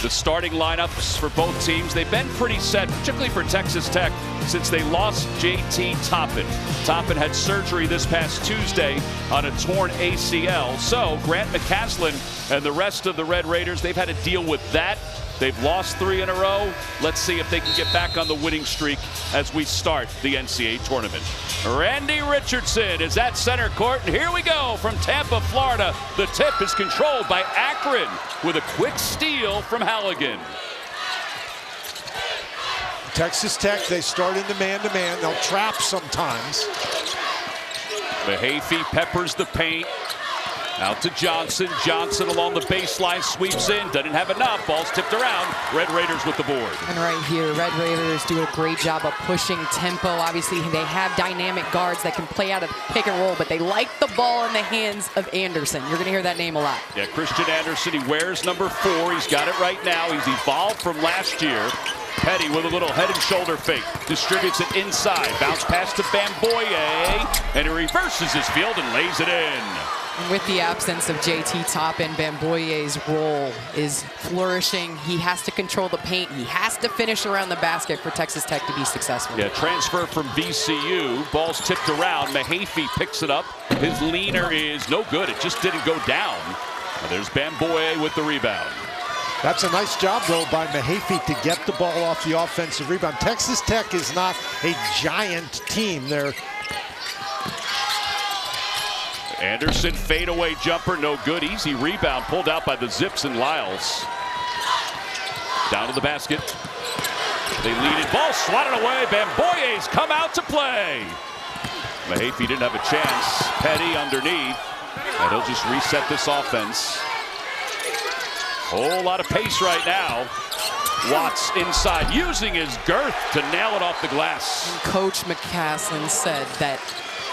The starting lineups for both teams, they've been pretty set, particularly for Texas Tech, since they lost J.T. Toppin. Toppin had surgery this past Tuesday on a torn ACL. So Grant McCaslin and the rest of the Red Raiders, they've had to deal with that. They've lost 3 in a row. Let's see if they can get back on the winning streak as we start the NCAA tournament. Randy Richardson is at center court, and here we go from Tampa, Florida. The tip is controlled by Akron with a quick steal from Halligan. Texas Tech, they start into man-to-man. They'll trap sometimes. Mahaffey peppers the paint. Out to Johnson. Johnson along the baseline, sweeps in, doesn't have enough. Ball's tipped around. Red Raiders with the board. And right here, Red Raiders do a great job of pushing tempo. Obviously, they have dynamic guards that can play out of pick and roll, but they like the ball in the hands of Anderson. You're going to hear that name a lot. Yeah, Christian Anderson, he wears number 4. He's got it right now. He's evolved from last year. Petty with a little head and shoulder fake. Distributes it inside. Bounce pass to Bamboye. And he reverses his field and lays it in. With the absence of J.T. Toppin, Bamboye's role is flourishing. He has to control the paint. He has to finish around the basket for Texas Tech to be successful. Yeah, transfer from VCU. Ball's tipped around. Mahaffey picks it up. His leaner is no good. It just didn't go down. Now there's Bamboye with the rebound. That's a nice job, though, by Mahaffey to get the ball off the offensive rebound. Texas Tech is not a giant team. They're Anderson fadeaway jumper, no good. Easy rebound pulled out by the Zips and Lyles. Down to the basket. They lead it. Ball swatted away. Bamboye's come out to play. Mahaffey didn't have a chance. Petty underneath. And he'll just reset this offense. Whole lot of pace right now. Watts inside, using his girth to nail it off the glass. And Coach McCaslin said that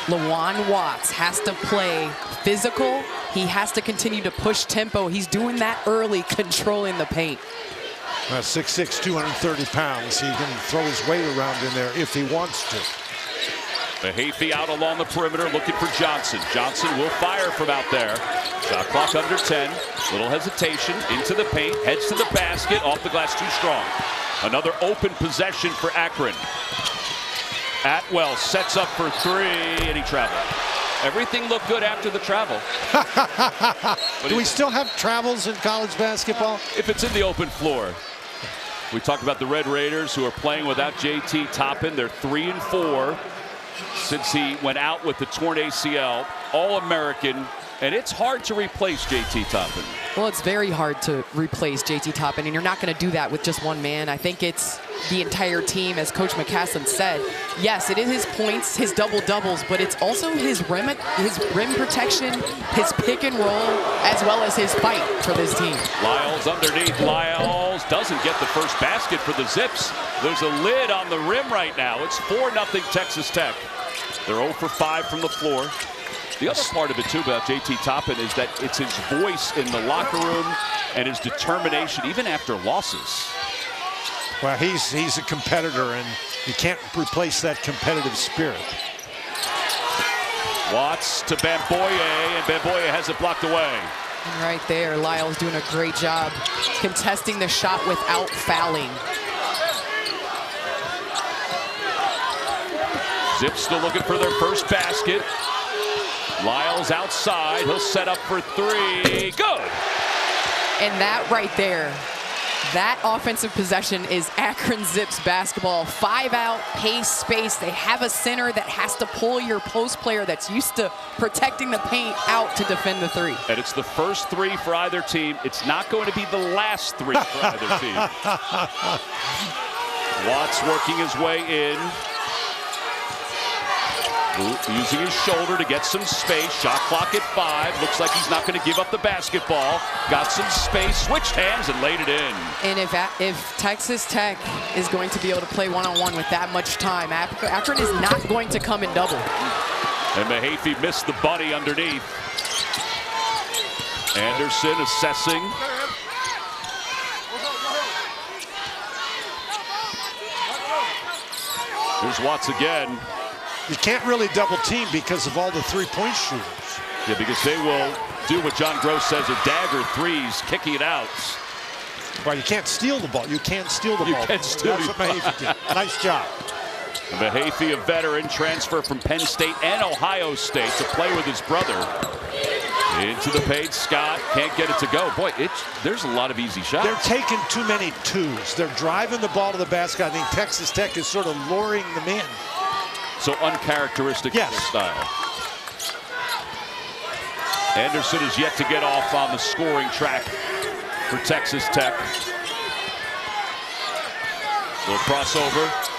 Lawan Watts has to play physical. He has to continue to push tempo. He's doing that early, controlling the paint. 6'6", 230 pounds. He can throw his weight around in there if he wants to. Mahaffey out along the perimeter looking for Johnson. Johnson will fire from out there. Shot clock under 10. Little hesitation into the paint. Heads to the basket. Off the glass too strong. Another open possession for Akron. Atwell sets up for 3 and he traveled. Everything looked good after the travel. Do we still have travels in college basketball? If it's in the open floor. We talked about the Red Raiders who are playing without J.T. Toppin. They're 3-4 since he went out with the torn ACL. All-American. And it's hard to replace J.T. Toppin. Well, it's very hard to replace J.T. Toppin, and you're not going to do that with just one man. I think it's the entire team, as Coach McCaslin said. Yes, it is his points, his double-doubles, but it's also his rim protection, his pick and roll, as well as his fight for this team. Lyles underneath. Lyles doesn't get the first basket for the Zips. There's a lid on the rim right now. It's 4-0 Texas Tech. They're 0 for 5 from the floor. The other part of it, too, about J.T. Toppin is that it's his voice in the locker room and his determination, even after losses. Well, he's a competitor, and you can't replace that competitive spirit. Watts to Bamboye, and Bamboye has it blocked away. And right there, Lyles doing a great job contesting the shot without fouling. Zips still looking for their first basket. Lyles outside. He'll set up for 3. Good. And that right there, that offensive possession is Akron Zips basketball. 5 out, pace, space. They have a center that has to pull your post player that's used to protecting the paint out to defend the 3. And it's the first 3 for either team. It's not going to be the last 3 for either team. Watts working his way in. Using his shoulder to get some space. Shot clock at 5. Looks like he's not going to give up the basketball. Got some space, switched hands, and laid it in. And if Texas Tech is going to be able to play one-on-one with that much time, Akron is not going to come in double. And Mahaffey missed the bunny underneath. Anderson assessing. Here's Watts again. You can't really double team because of all the three-point shooters. Yeah, because they will do what John Gross says are dagger threes, kicking it out. Well, you can't steal the ball. You can't steal the ball. You can steal That's what Mahaffey did. Nice job. Mahaffey, a veteran, transfer from Penn State and Ohio State to play with his brother. Into the paint, Scott can't get it to go. Boy, there's a lot of easy shots. They're taking too many twos. They're driving the ball to the basket. I think Texas Tech is sort of luring them in. So uncharacteristic of their style. Anderson is yet to get off on the scoring track for Texas Tech. Little crossover.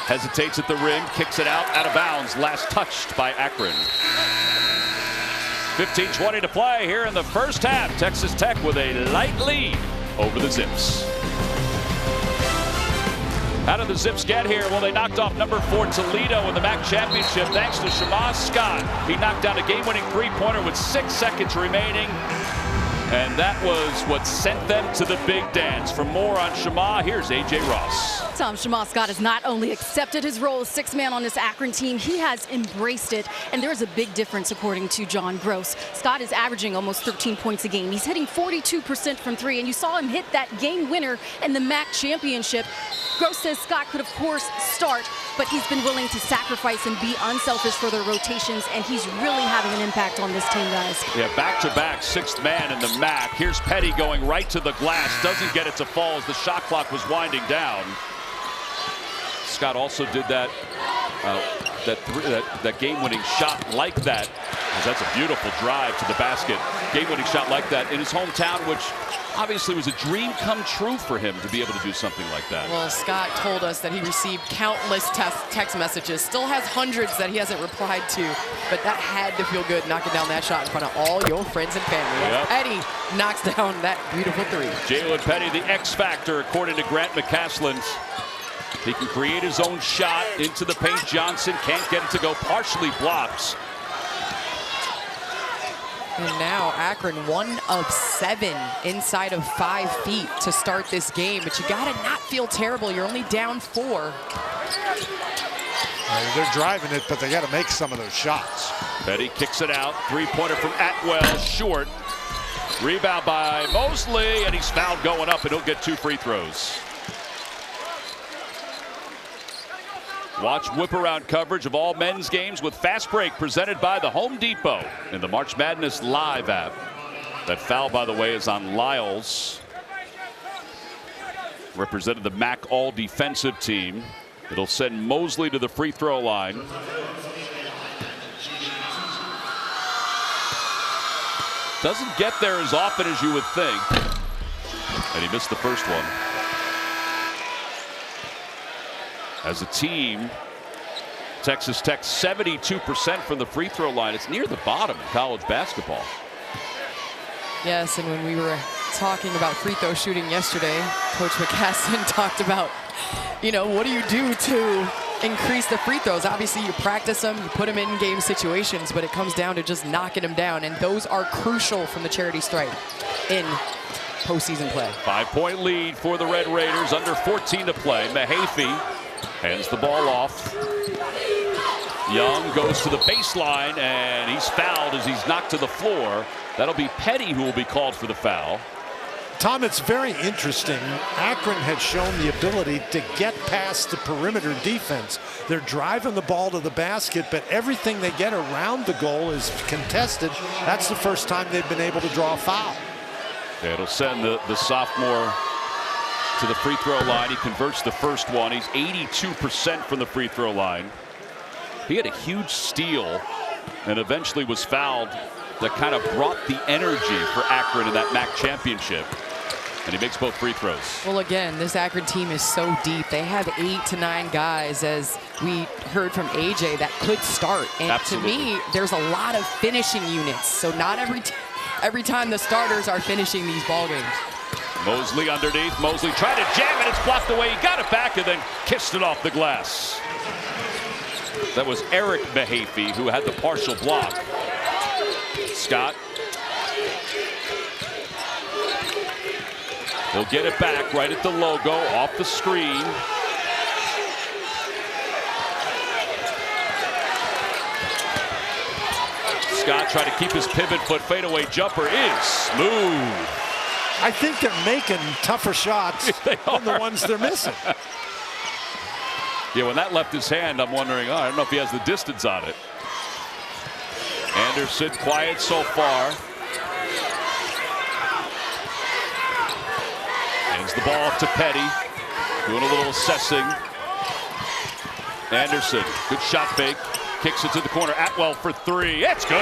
Hesitates at the rim, kicks it out of bounds. Last touched by Akron. 15-20 to play here in the first half. Texas Tech with a light lead over the Zips. How did the Zips get here? Well, they knocked off number 4 Toledo in the MAC championship thanks to Shema Scott. He knocked down a game-winning three-pointer with 6 seconds remaining. And that was what sent them to the big dance. For more on Shema, here's A.J. Ross. Shema Scott has not only accepted his role as sixth man on this Akron team, he has embraced it. And there's a big difference, according to John Gross. Scott is averaging almost 13 points a game. He's hitting 42% from 3, and you saw him hit that game winner in the MAC championship. Gross says Scott could, of course, start, but he's been willing to sacrifice and be unselfish for their rotations, and he's really having an impact on this team, guys. Yeah, back-to-back sixth man in the MAC. Here's Petty going right to the glass. Doesn't get it to fall as the shot clock was winding down. Scott also did that that game-winning shot like that. That's a beautiful drive to the basket. Game-winning shot like that in his hometown, which obviously was a dream come true for him to be able to do something like that. Well, Scott told us that he received countless text messages. Still has hundreds that he hasn't replied to, but that had to feel good, knocking down that shot in front of all your friends and family. Yep. Petty knocks down that beautiful three. Jalen Petty, the X factor, according to Grant McCaslin. He can create his own shot into the paint. Johnson can't get it to go. Partially blocks. And now Akron 1 of 7 inside of 5 feet to start this game. But you gotta not feel terrible. You're only down 4. They're driving it, but they gotta make some of those shots. Petty kicks it out. Three-pointer from Atwell, short. Rebound by Mosley, and he's fouled going up, and he'll get 2 free throws. Watch whip-around coverage of all men's games with Fast Break presented by the Home Depot in the March Madness Live app. That foul, by the way, is on Lyles. Represented the MAC all-defensive team. It'll send Mosley to the free throw line. Doesn't get there as often as you would think. And he missed the first one. As a team, Texas Tech 72% from the free throw line. It's near the bottom in college basketball. Yes, and when we were talking about free throw shooting yesterday, Coach McCaslin talked about, you know, what do you do to increase the free throws? Obviously, you practice them, you put them in game situations, but it comes down to just knocking them down, and those are crucial from the charity stripe in postseason play. 5-point lead for the Red Raiders, under 14 to play. Mahaffey hands the ball off. Young goes to the baseline, and he's fouled as he's knocked to the floor. That'll be Petty who will be called for the foul. Tom, it's very interesting. Akron has shown the ability to get past the perimeter defense. They're driving the ball to the basket, but everything they get around the goal is contested. That's the first time they've been able to draw a foul. It'll send the sophomore to the free throw line. He converts the first one. He's 82% from the free throw line. He had a huge steal and eventually was fouled. That kind of brought the energy for Akron in that MAC championship. And he makes both free throws. Well, again, this Akron team is so deep. They have 8 to 9 guys, as we heard from AJ, that could start. And Absolutely. To me, there's a lot of finishing units. So not every time the starters are finishing these ball games. Mosley underneath. Mosley tried to jam it. It's blocked away. He got it back and then kissed it off the glass. That was Eric Mahaffey who had the partial block. Scott. He'll get it back right at the logo, off the screen. Scott tried to keep his pivot foot. Fadeaway jumper is smooth. I think they're making tougher shots than the ones they're missing. Yeah, when that left his hand, I'm wondering, I don't know if he has the distance on it. Anderson quiet so far. Hands the ball off to Petty. Doing a little assessing. Anderson, good shot fake. Kicks it to the corner. Atwell for three. It's good.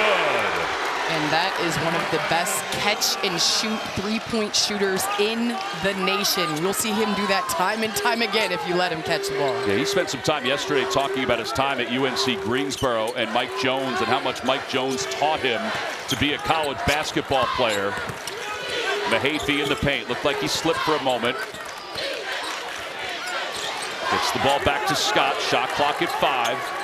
And that is one of the best catch-and-shoot three-point shooters in the nation. We'll see him do that time and time again if you let him catch the ball. Yeah, he spent some time yesterday talking about his time at UNC Greensboro and Mike Jones and how much Mike Jones taught him to be a college basketball player. Mahaffey in the paint. Looked like he slipped for a moment. Gets the ball back to Scott. Shot clock at 5.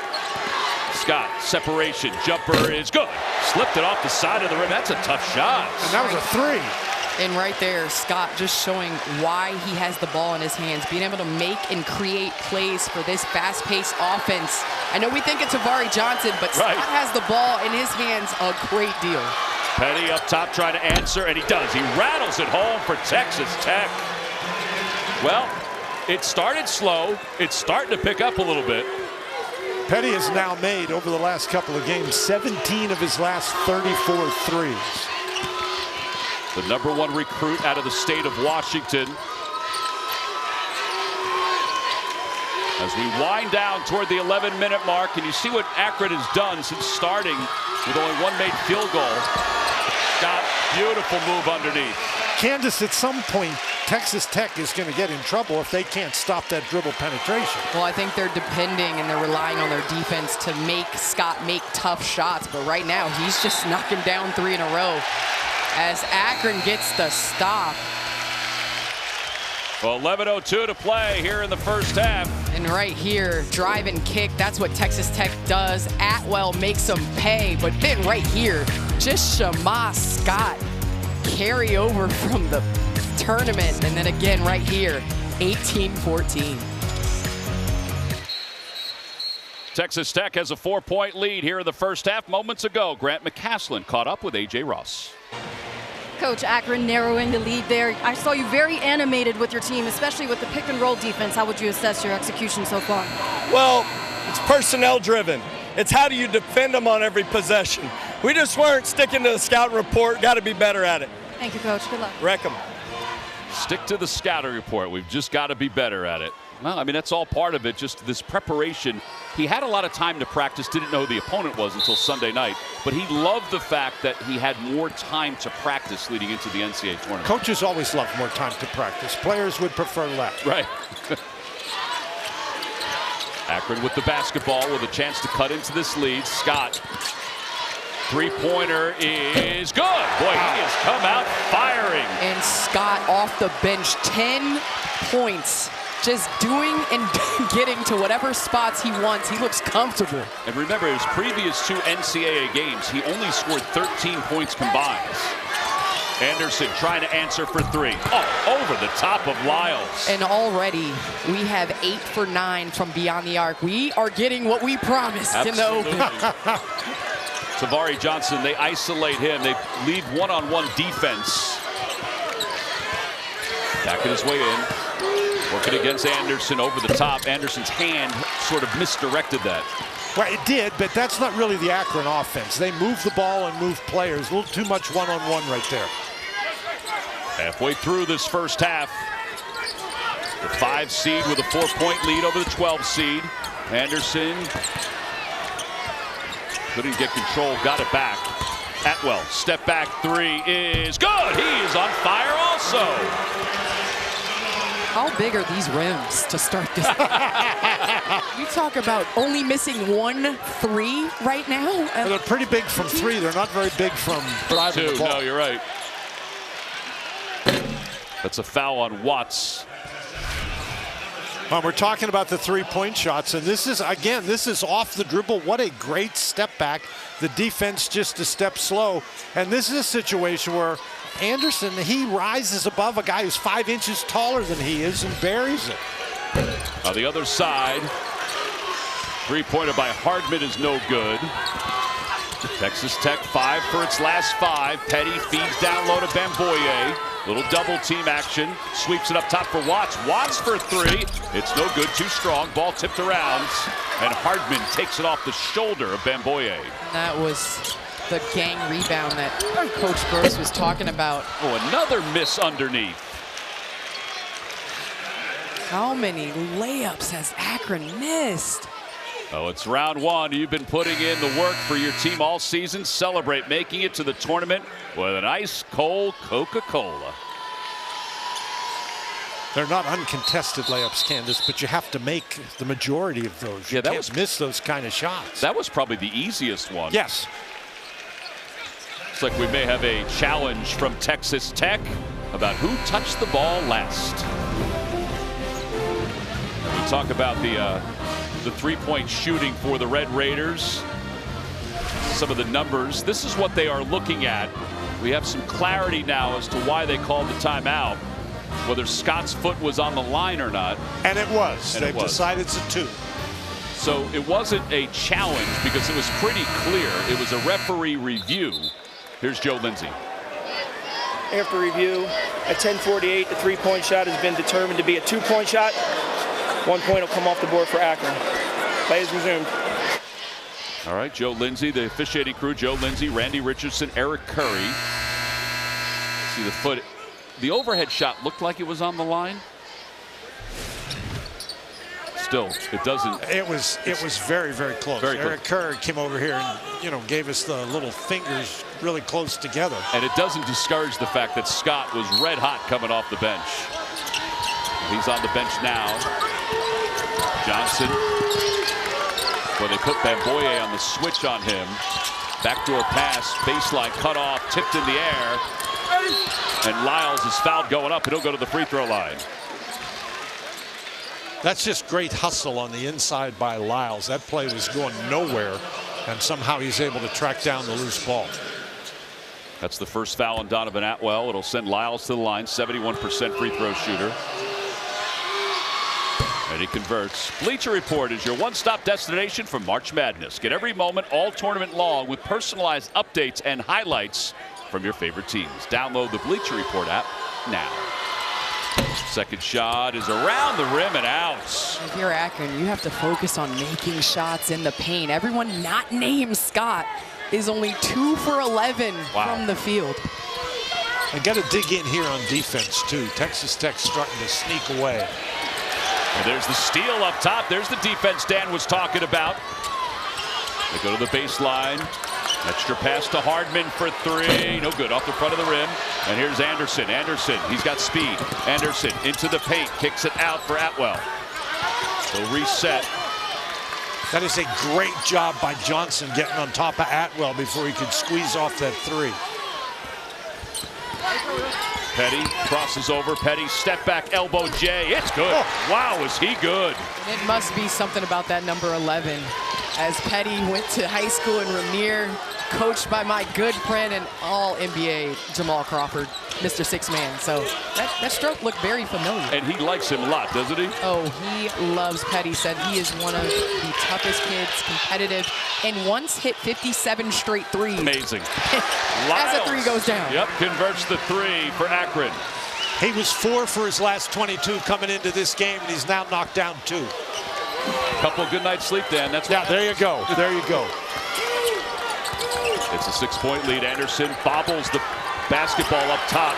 Scott, separation, jumper is good. Slipped it off the side of the rim. That's a tough shot. And that was a 3. And right there, Scott just showing why he has the ball in his hands, being able to make and create plays for this fast-paced offense. I know we think it's Avari Johnson, but Scott has the ball in his hands a great deal. Petty up top trying to answer, and he does. He rattles it home for Texas Tech. Well, it started slow. It's starting to pick up a little bit. Petty has now made, over the last couple of games, 17 of his last 34 threes. The #1 recruit out of the state of Washington. As we wind down toward the 11-minute mark, and you see what Akron has done since starting with only one made field goal. Scott, beautiful move underneath. Candace, at some point, Texas Tech is going to get in trouble if they can't stop that dribble penetration. Well, I think they're depending and they're relying on their defense to make Scott make tough shots. But right now, he's just knocking down 3 in a row as Akron gets the stop. Well, 11:02 to play here in the first half. And right here, drive and kick, that's what Texas Tech does. Atwell makes them pay. But then right here, just Shama Scott carry over from the tournament, and then again right here, 18-14. Texas Tech has a 4-point lead here in the first half. Moments ago, Grant McCaslin caught up with A.J. Ross. Coach, Akron narrowing the lead there. I saw you very animated with your team, especially with the pick-and-roll defense. How would you assess your execution so far? Well, it's personnel-driven. It's how do you defend them on every possession. We just weren't sticking to the scout report. Got to be better at it. Thank you, Coach. Good luck. Wreck them. Stick to the scouting report. We've just got to be better at it. Well, I mean, that's all part of it, just this preparation. He had a lot of time to practice, didn't know who the opponent was until Sunday night, but he loved the fact that he had more time to practice leading into the NCAA tournament. Coaches always love more time to practice. Players would prefer less. Right. Akron with the basketball with a chance to cut into this lead. Scott. Three-pointer is good. Boy, he has come out firing. And Scott off the bench, 10 points. Just doing and getting to whatever spots he wants. He looks comfortable. And remember, his previous 2 NCAA games, he only scored 13 points combined. Anderson trying to answer for 3. Oh, over the top of Lyles. And already we have 8 for 9 from beyond the arc. We are getting what we promised in the open. Avari Johnson, they isolate him. They leave one-on-one defense. Backing his way in. Working against Anderson over the top. Anderson's hand sort of misdirected that. Well, it did, but that's not really the Akron offense. They move the ball and move players. A little too much one-on-one right there. Halfway through this first half. The 5 seed with a 4-point lead over the 12 seed. Anderson couldn't get control, got it back. Atwell, step back 3 is good. He is on fire also. How big are these rims to start this? You talk about only missing 1 3 right now. Well, they're pretty big from 3. They're not very big from driving the ball. No, you're right. That's a foul on Watts. We're talking about the 3-point shots, and this is, again, this is off the dribble. What a great step back. The defense just a step slow. And this is a situation where Anderson, he rises above a guy who's 5 inches taller than he is and buries it. On the other side, 3-pointer by Hardman is no good. Texas Tech 5 for its last 5. Petty feeds down low to Bamboye. Little double team action. Sweeps it up top for Watts. Watts for three. It's no good. Too strong. Ball tipped around. And Hardman takes it off the shoulder of Bamboye. That was the gang rebound that Coach Gross was talking about. Oh, another miss underneath. How many layups has Akron missed? Oh, it's round one. You've been putting in the work for your team all season. Celebrate making it to the tournament with an ice cold Coca-Cola. They're not uncontested layups, Candace, but you have to make the majority of those. You can't miss those kind of shots. That was probably the easiest one. Yes. Looks like we may have a challenge from Texas Tech about who touched the ball last. We talk about the three-point shooting for the Red Raiders. Some of the numbers. This is what they are looking at. We have some clarity now as to why they called the timeout, whether Scott's foot was on the line or not. And it was. They've decided it's a 2. So it wasn't a challenge because it was pretty clear. It was a referee review. Here's Joe Lindsay. After review, at 10:48, the three-point shot has been determined to be a 2-point shot. 1 point will come off the board for Akron. Play is resumed. All right, Joe Lindsay, the officiating crew, Joe Lindsay, Randy Richardson, Eric Curry. See the foot. The overhead shot looked like it was on the line. Still, it doesn't. It was very, very close. Eric Curry came over here and, gave us the little fingers really close together. And it doesn't discourage the fact that Scott was red hot coming off the bench. He's on the bench now. Johnson. Well, they put Bamboye on the switch on him. Backdoor pass, baseline cut off, tipped in the air. And Lyles is fouled going up, and he'll go to the free throw line. That's just great hustle on the inside by Lyles. That play was going nowhere, and somehow he's able to track down the loose ball. That's the first foul on Donovan Atwell. It'll send Lyles to the line, 71% free throw shooter. And he converts. Bleacher Report is your one-stop destination for March Madness. Get every moment all tournament long with personalized updates and highlights from your favorite teams. Download the Bleacher Report app now. Second shot is around the rim and out. If you're Akron, you have to focus on making shots in the paint. Everyone not named Scott is only 2 for 11 from the field. I got to dig in here on defense, too. Texas Tech starting to sneak away. And there's the steal up top. There's the defense Dan was talking about. They go to the baseline. Extra pass to Hardman for three. No good, off the front of the rim. And here's Anderson. Anderson, he's got speed. Anderson into the paint, kicks it out for Atwell. They'll reset. That is a great job by Johnson getting on top of Atwell before he could squeeze off that three. Petty crosses over. Petty step back elbow J. It's good. Oh. Wow, is he good. And it must be something about that number 11. As Petty went to high school in Rainier, coached by my good friend and all NBA Jamal Crawford, Mr. Six Man. So that stroke looked very familiar. And he likes him a lot, doesn't he? Oh, he loves Petty. Said he is one of the toughest kids, competitive, and once hit 57 straight threes. Amazing. As a three goes down. Yep, converts the three for Akron. He was 4 for his last 22 coming into this game, and he's now knocked down 2. Couple of good night's sleep, Dan. That's yeah, there you go. There you go. It's a 6-point lead. Anderson bobbles the basketball up top.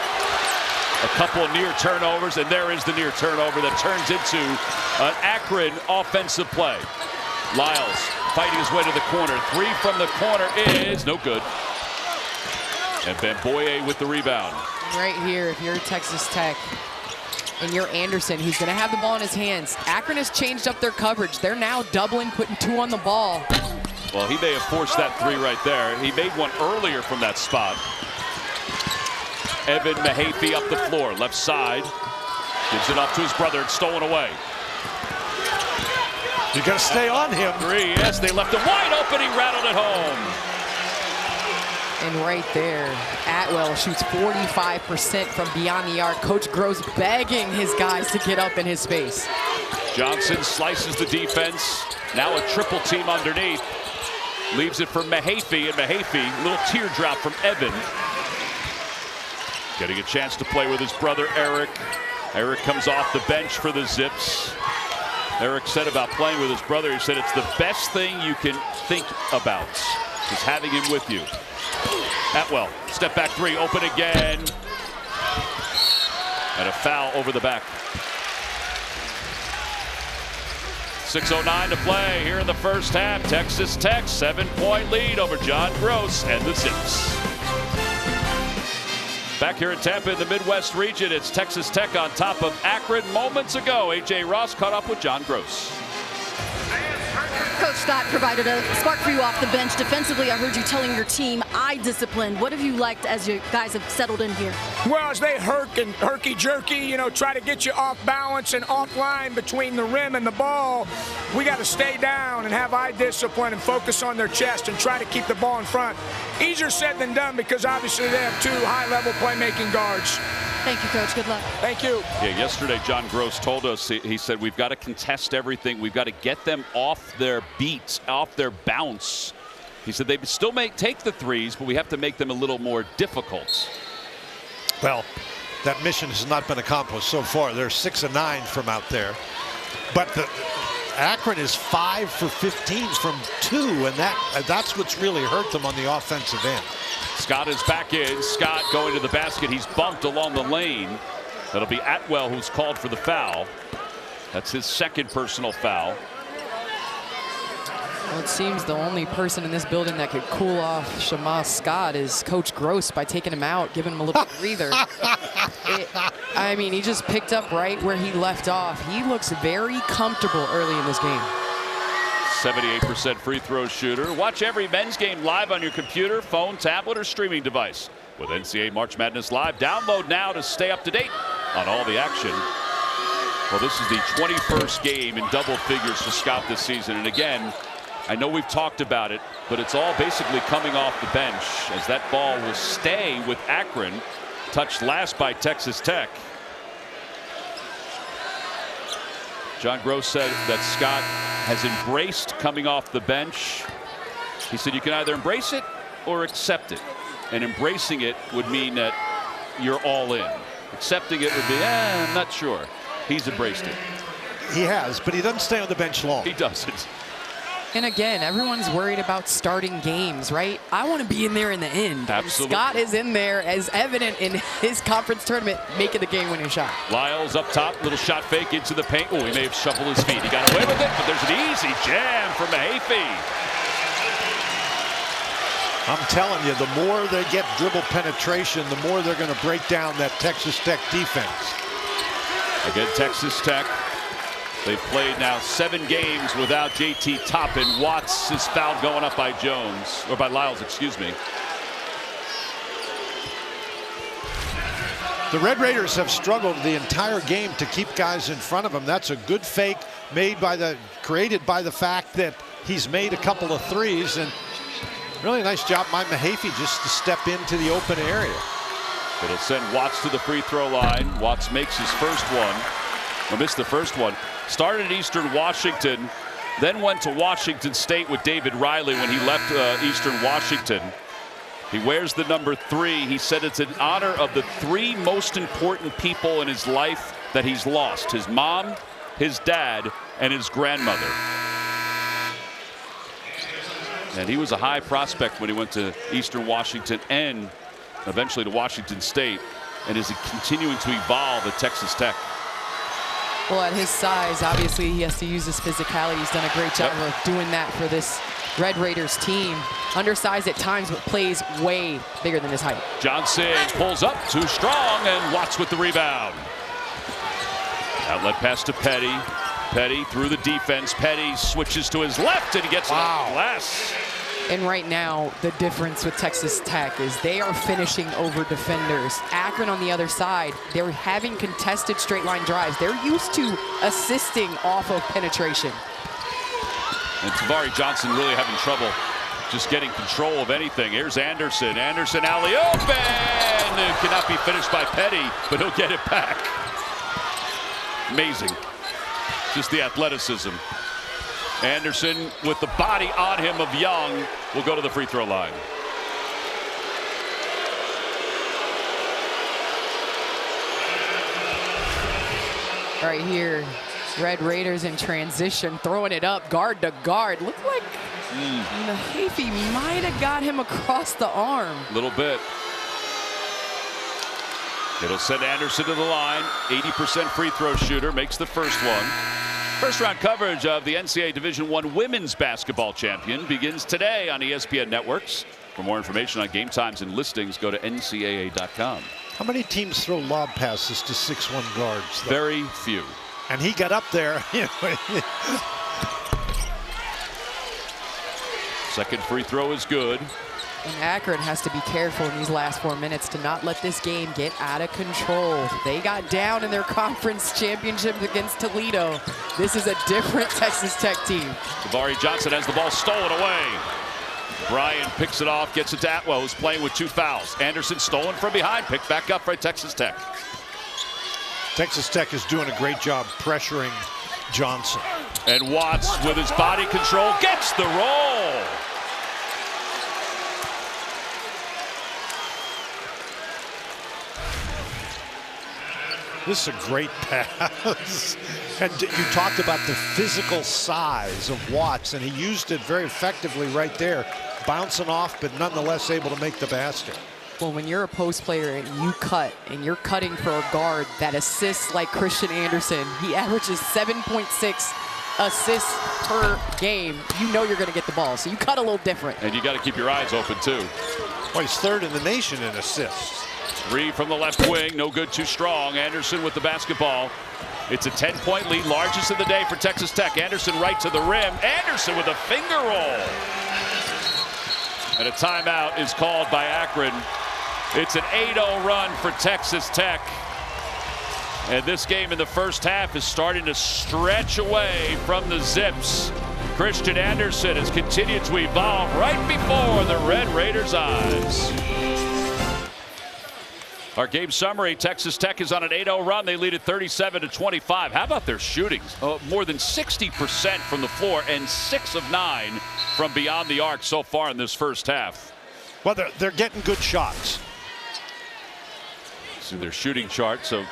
A couple of near turnovers, and there is the near turnover that turns into an Akron offensive play. Lyles fighting his way to the corner. Three from the corner is no good. And Bamboye with the rebound. Right here, if you're Texas Tech and you're Anderson, he's going to have the ball in his hands. Akron has changed up their coverage. They're now doubling, putting 2 on the ball. Well, he may have forced that three right there. He made one earlier from that spot. Evan Mahaffey up the floor, left side. Gives it up to his brother. It's stolen away. You got to stay on him. Three, yes, they left him wide open. He rattled it home. And right there, Atwell shoots 45% from beyond the arc. Coach Gross begging his guys to get up in his space. Johnson slices the defense. Now a triple team underneath. Leaves it for Mahaffey, and Mahaffey, little teardrop from Evan. Getting a chance to play with his brother Eric. Eric comes off the bench for the Zips. Eric said about playing with his brother, he said it's the best thing you can think about, is having him with you. Atwell, step back three, open again. And a foul over the back. 6:09 to play here in the first half. Texas Tech 7-point lead over John Gross and the Zips. Back here in Tampa in the Midwest region, it's Texas Tech on top of Akron. Moments ago, A.J. Ross caught up with John Gross. Coach Scott provided a spark for you off the bench. Defensively, I heard you telling your team, eye discipline. What have you liked as you guys have settled in here? Well, as they herky-jerky, you know, try to get you off balance and offline between the rim and the ball, we got to stay down and have eye discipline and focus on their chest and try to keep the ball in front. Easier said than done because obviously they have two high-level playmaking guards. Thank you, Coach. Good luck. Thank you. Yeah, yesterday John Gross told us, he said, we've got to contest everything. We've got to get them off their beats, off their bounce. He said they still may take the threes, but we have to make them a little more difficult. Well, that mission has not been accomplished so far. They're 6 of 9 from out there. But Akron is 5 for 15 from 2, and that's what's really hurt them on the offensive end. Scott is back in. Scott going to the basket. He's bumped along the lane. That'll be Atwell who's called for the foul. That's his second personal foul. Well, it seems the only person in this building that could cool off Shema Scott is Coach Gross by taking him out, giving him a little breather. I mean, he just picked up right where he left off. He looks very comfortable early in this game. 78% free throw shooter. Watch every men's game live on your computer, phone, tablet, or streaming device. With NCAA March Madness Live, download now to stay up to date on all the action. Well, this is the 21st game in double figures for Scott this season. And again, I know we've talked about it, but it's all basically coming off the bench as that ball will stay with Akron, touched last by Texas Tech. John Gross said that Scott has embraced coming off the bench. He said you can either embrace it or accept it. And embracing it would mean that you're all in. Accepting it would be, I'm not sure. He's embraced it. He has, but he doesn't stay on the bench long. He doesn't. And again, everyone's worried about starting games, right? I want to be in there in the end. Absolutely. And Scott is in there, as evident in his conference tournament, making the game-winning shot. Lyles up top, little shot fake into the paint. Oh, he may have shoveled his feet. He got away with it, but there's an easy jam from Mahaffey. I'm telling you, the more they get dribble penetration, the more they're going to break down that Texas Tech defense. Again, Texas Tech. They've played now 7 games without JT Toppin. Watts is fouled going up by Jones, or by Lyles, excuse me. The Red Raiders have struggled the entire game to keep guys in front of them. That's a good fake created by the fact that he's made a couple of threes, and really nice job by Mahaffey just to step into the open area. It'll send Watts to the free throw line. Watts makes his first one. Or missed the first one. Started at Eastern Washington, then went to Washington State with David Riley when he left Eastern Washington. He wears the number 3. He said it's in honor of the 3 most important people in his life that he's lost: his mom, his dad, and his grandmother. And he was a high prospect when he went to Eastern Washington and eventually to Washington State, and is continuing to evolve at Texas Tech. Well, at his size, obviously, he has to use his physicality. He's done a great job of doing that for this Red Raiders team. Undersized at times, but plays way bigger than his height. Johnson pulls up, too strong, and Watts with the rebound. Outlet pass to Petty. Petty through the defense. Petty switches to his left, and he gets it off the glass. And right now, the difference with Texas Tech is they are finishing over defenders. Akron on the other side, they're having contested straight line drives. They're used to assisting off of penetration. And Tavari Johnson really having trouble just getting control of anything. Here's Anderson. Anderson alley-oop, and it cannot be finished by Petty, but he'll get it back. Amazing. Just the athleticism. Anderson with the body on him of Young will go to the free throw line. Right here, Red Raiders in transition, throwing it up, guard to guard. Looked like Mahaffey might have got him across the arm. A little bit. It'll send Anderson to the line. 80% free throw shooter, makes the first one. First round coverage of the NCAA Division I Women's Basketball Champion begins today on ESPN Networks. For more information on game times and listings, go to ncaa.com. How many teams throw lob passes to 6'1" guards, though? Very few. And he got up there. Second free throw is good. And Akron has to be careful in these last 4 minutes to not let this game get out of control. They got down in their conference championship against Toledo. This is a different Texas Tech team. Davari Johnson has the ball stolen away. Bryan picks it off, gets it to Atwell, who's playing with 2 fouls. Anderson stolen from behind, picked back up by Texas Tech. Texas Tech is doing a great job pressuring Johnson. And Watts, with his body control, gets the roll. This is a great pass. And you talked about the physical size of Watts, and he used it very effectively right there. Bouncing off, but nonetheless able to make the basket. Well, when you're a post player and you cut, and you're cutting for a guard that assists like Christian Anderson, he averages 7.6 assists per game. You know you're going to get the ball, so you cut a little different. And you got to keep your eyes open, too. Well, he's third in the nation in assists. 3 from the left wing, no good, too strong. Anderson with the basketball. It's a 10-point lead, largest of the day for Texas Tech. Anderson right to the rim. Anderson with a finger roll. And a timeout is called by Akron. It's an 8-0 run for Texas Tech. And this game in the first half is starting to stretch away from the Zips. Christian Anderson has continued to evolve right before the Red Raiders' eyes. Our game summary, Texas Tech is on an 8-0 run. They lead at 37-25. How about their shootings? More than 60% from the floor and 6 of 9 from beyond the arc so far in this first half. Well, they're getting good shots. See their shooting chart. So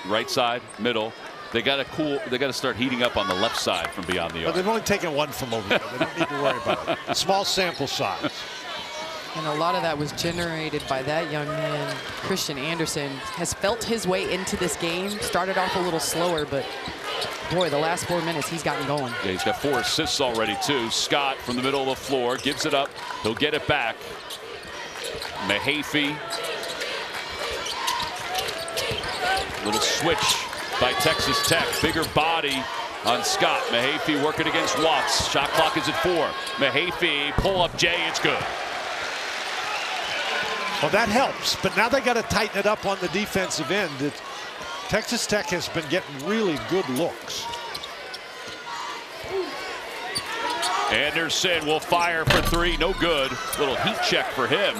right side, middle. They got to start heating up on the left side from beyond the arc. But they've only taken 1 from over there. They don't need to worry about it. Small sample size. And a lot of that was generated by that young man. Christian Anderson has felt his way into this game. Started off a little slower, but boy, the last 4 minutes he's gotten going. Yeah, he's got 4 assists already, too. Scott from the middle of the floor gives it up. He'll get it back. Mahaffey. Little switch by Texas Tech. Bigger body on Scott. Mahaffey working against Watts. Shot clock is at 4. Mahaffey, pull up Jay, it's good. Well, that helps, but now they got to tighten it up on the defensive end. Texas Tech has been getting really good looks. Anderson will fire for 3, no good. Little heat check for him.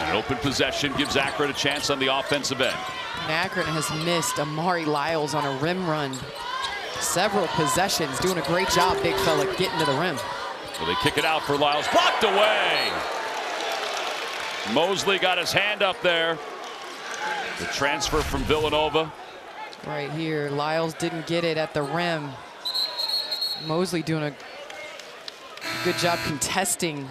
An open possession gives Akron a chance on the offensive end. And Akron has missed Amari Lyles on a rim run. Several possessions, doing a great job, big fella, getting to the rim. So they kick it out for Lyles, blocked away. Mosley got his hand up there. The transfer from Villanova. Right here, Lyles didn't get it at the rim. Mosley doing a good job contesting,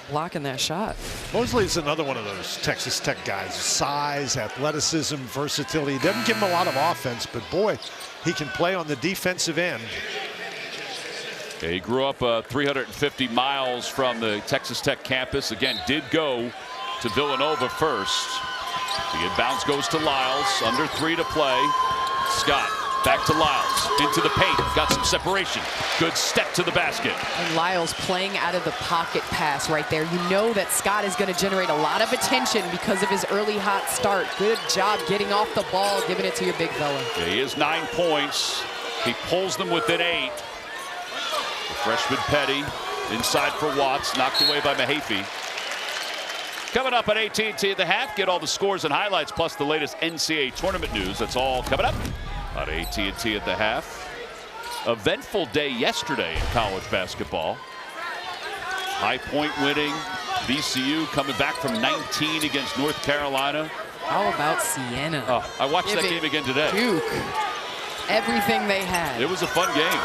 blocking that shot. Mosley's another one of those Texas Tech guys. Size, athleticism, versatility. Doesn't give him a lot of offense, but boy, he can play on the defensive end. Yeah, he grew up 350 miles from the Texas Tech campus. Again, did go to Villanova first. The inbounds goes to Lyles. Under 3 to play. Scott back to Lyles. Into the paint. Got some separation. Good step to the basket. And Lyles playing out of the pocket pass right there. You know that Scott is going to generate a lot of attention because of his early hot start. Good job getting off the ball, giving it to your big fella. Yeah, he has 9 points. He pulls them within 8. The freshman Petty inside for Watts. Knocked away by Mahaffey. Coming up on AT&T at the half, get all the scores and highlights, plus the latest NCAA tournament news. That's all coming up on AT&T at the half. Eventful day yesterday in college basketball. High Point winning. VCU coming back from 19 against North Carolina. How about Siena? Oh, I watched that game again today. Duke. Everything they had. It was a fun game.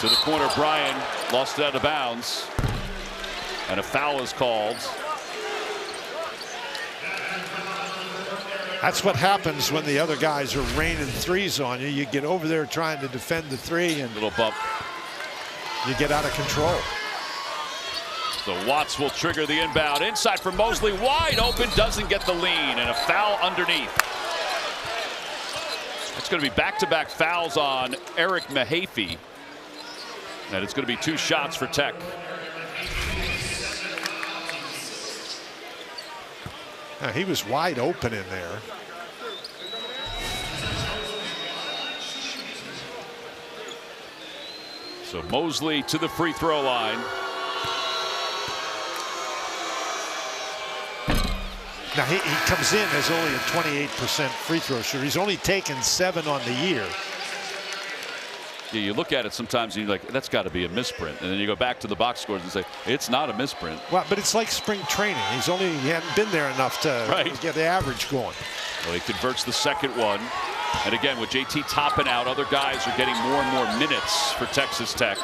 To the corner, Bryan lost it out of bounds. And a foul is called. That's what happens when the other guys are raining threes on you. You get over there trying to defend the three, and little bump. You get out of control. So Watts will trigger the inbound. Inside for Mosley, wide open, doesn't get the lean, and a foul underneath. It's going to be back-to-back fouls on Eric Mahaffey. And it's going to be 2 shots for Tech. Now, he was wide open in there. So Mosley to the free throw line. Now he comes in as only a 28% free throw shooter. He's only taken 7 on the year. Yeah, you look at it sometimes and you're like, that's got to be a misprint. And then you go back to the box scores and say, it's not a misprint. Well, but it's like spring training. He hadn't been there enough to get the average going. Well, he converts the second one. And again, with JT topping out, other guys are getting more and more minutes for Texas Tech.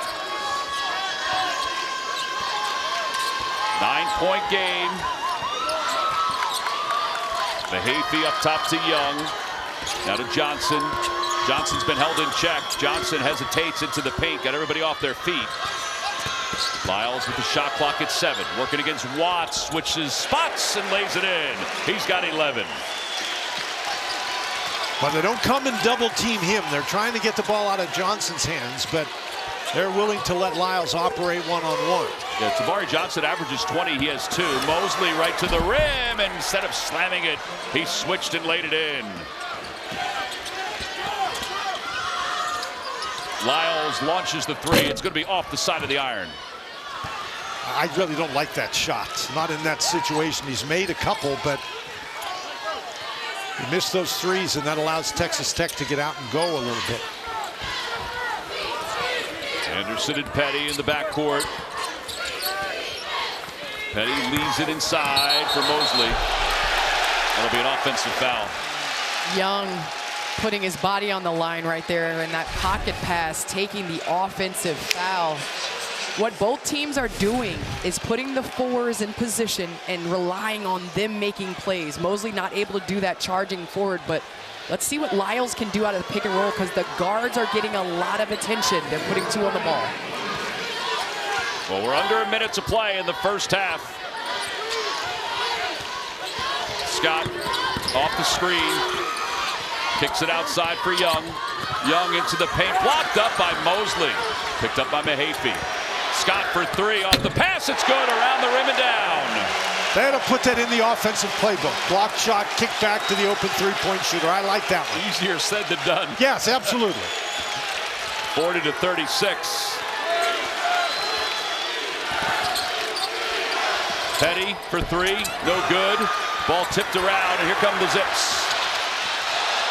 9-point game. Mahaffey up top to Young. Now to Johnson. Johnson's been held in check. Johnson hesitates into the paint. Got everybody off their feet. Lyles with the shot clock at 7. Working against Watts. Switches spots and lays it in. He's got 11. But they don't come and double team him. They're trying to get the ball out of Johnson's hands, but they're willing to let Lyles operate one-on-one. Yeah, Tabari Johnson averages 20. He has 2. Mosley right to the rim, and instead of slamming it, he switched and laid it in. Lyles launches the 3. It's going to be off the side of the iron. I really don't like that shot. Not in that situation. He's made a couple, but he missed those 3s, and that allows Texas Tech to get out and go a little bit. Anderson and Petty in the backcourt. Petty leaves it inside for Mosley. That'll be an offensive foul. Young putting his body on the line right there in that pocket pass, taking the offensive foul. What both teams are doing is putting the 4s in position and relying on them making plays. Mosley not able to do that charging forward, but let's see what Lyles can do out of the pick and roll, because the guards are getting a lot of attention. They're putting 2 on the ball. Well, we're under a minute to play in the first half. Scott off the screen. Kicks it outside for Young. Young into the paint. Blocked up by Mosley. Picked up by Mahaffey. Scott for 3 off the pass. It's good around the rim and down. They had to put that in the offensive playbook. Block shot, kick back to the open 3-point shooter. I like that one. Easier said than done. Yes, absolutely. 40-36. Petty for 3, no good. Ball tipped around, and here come the Zips.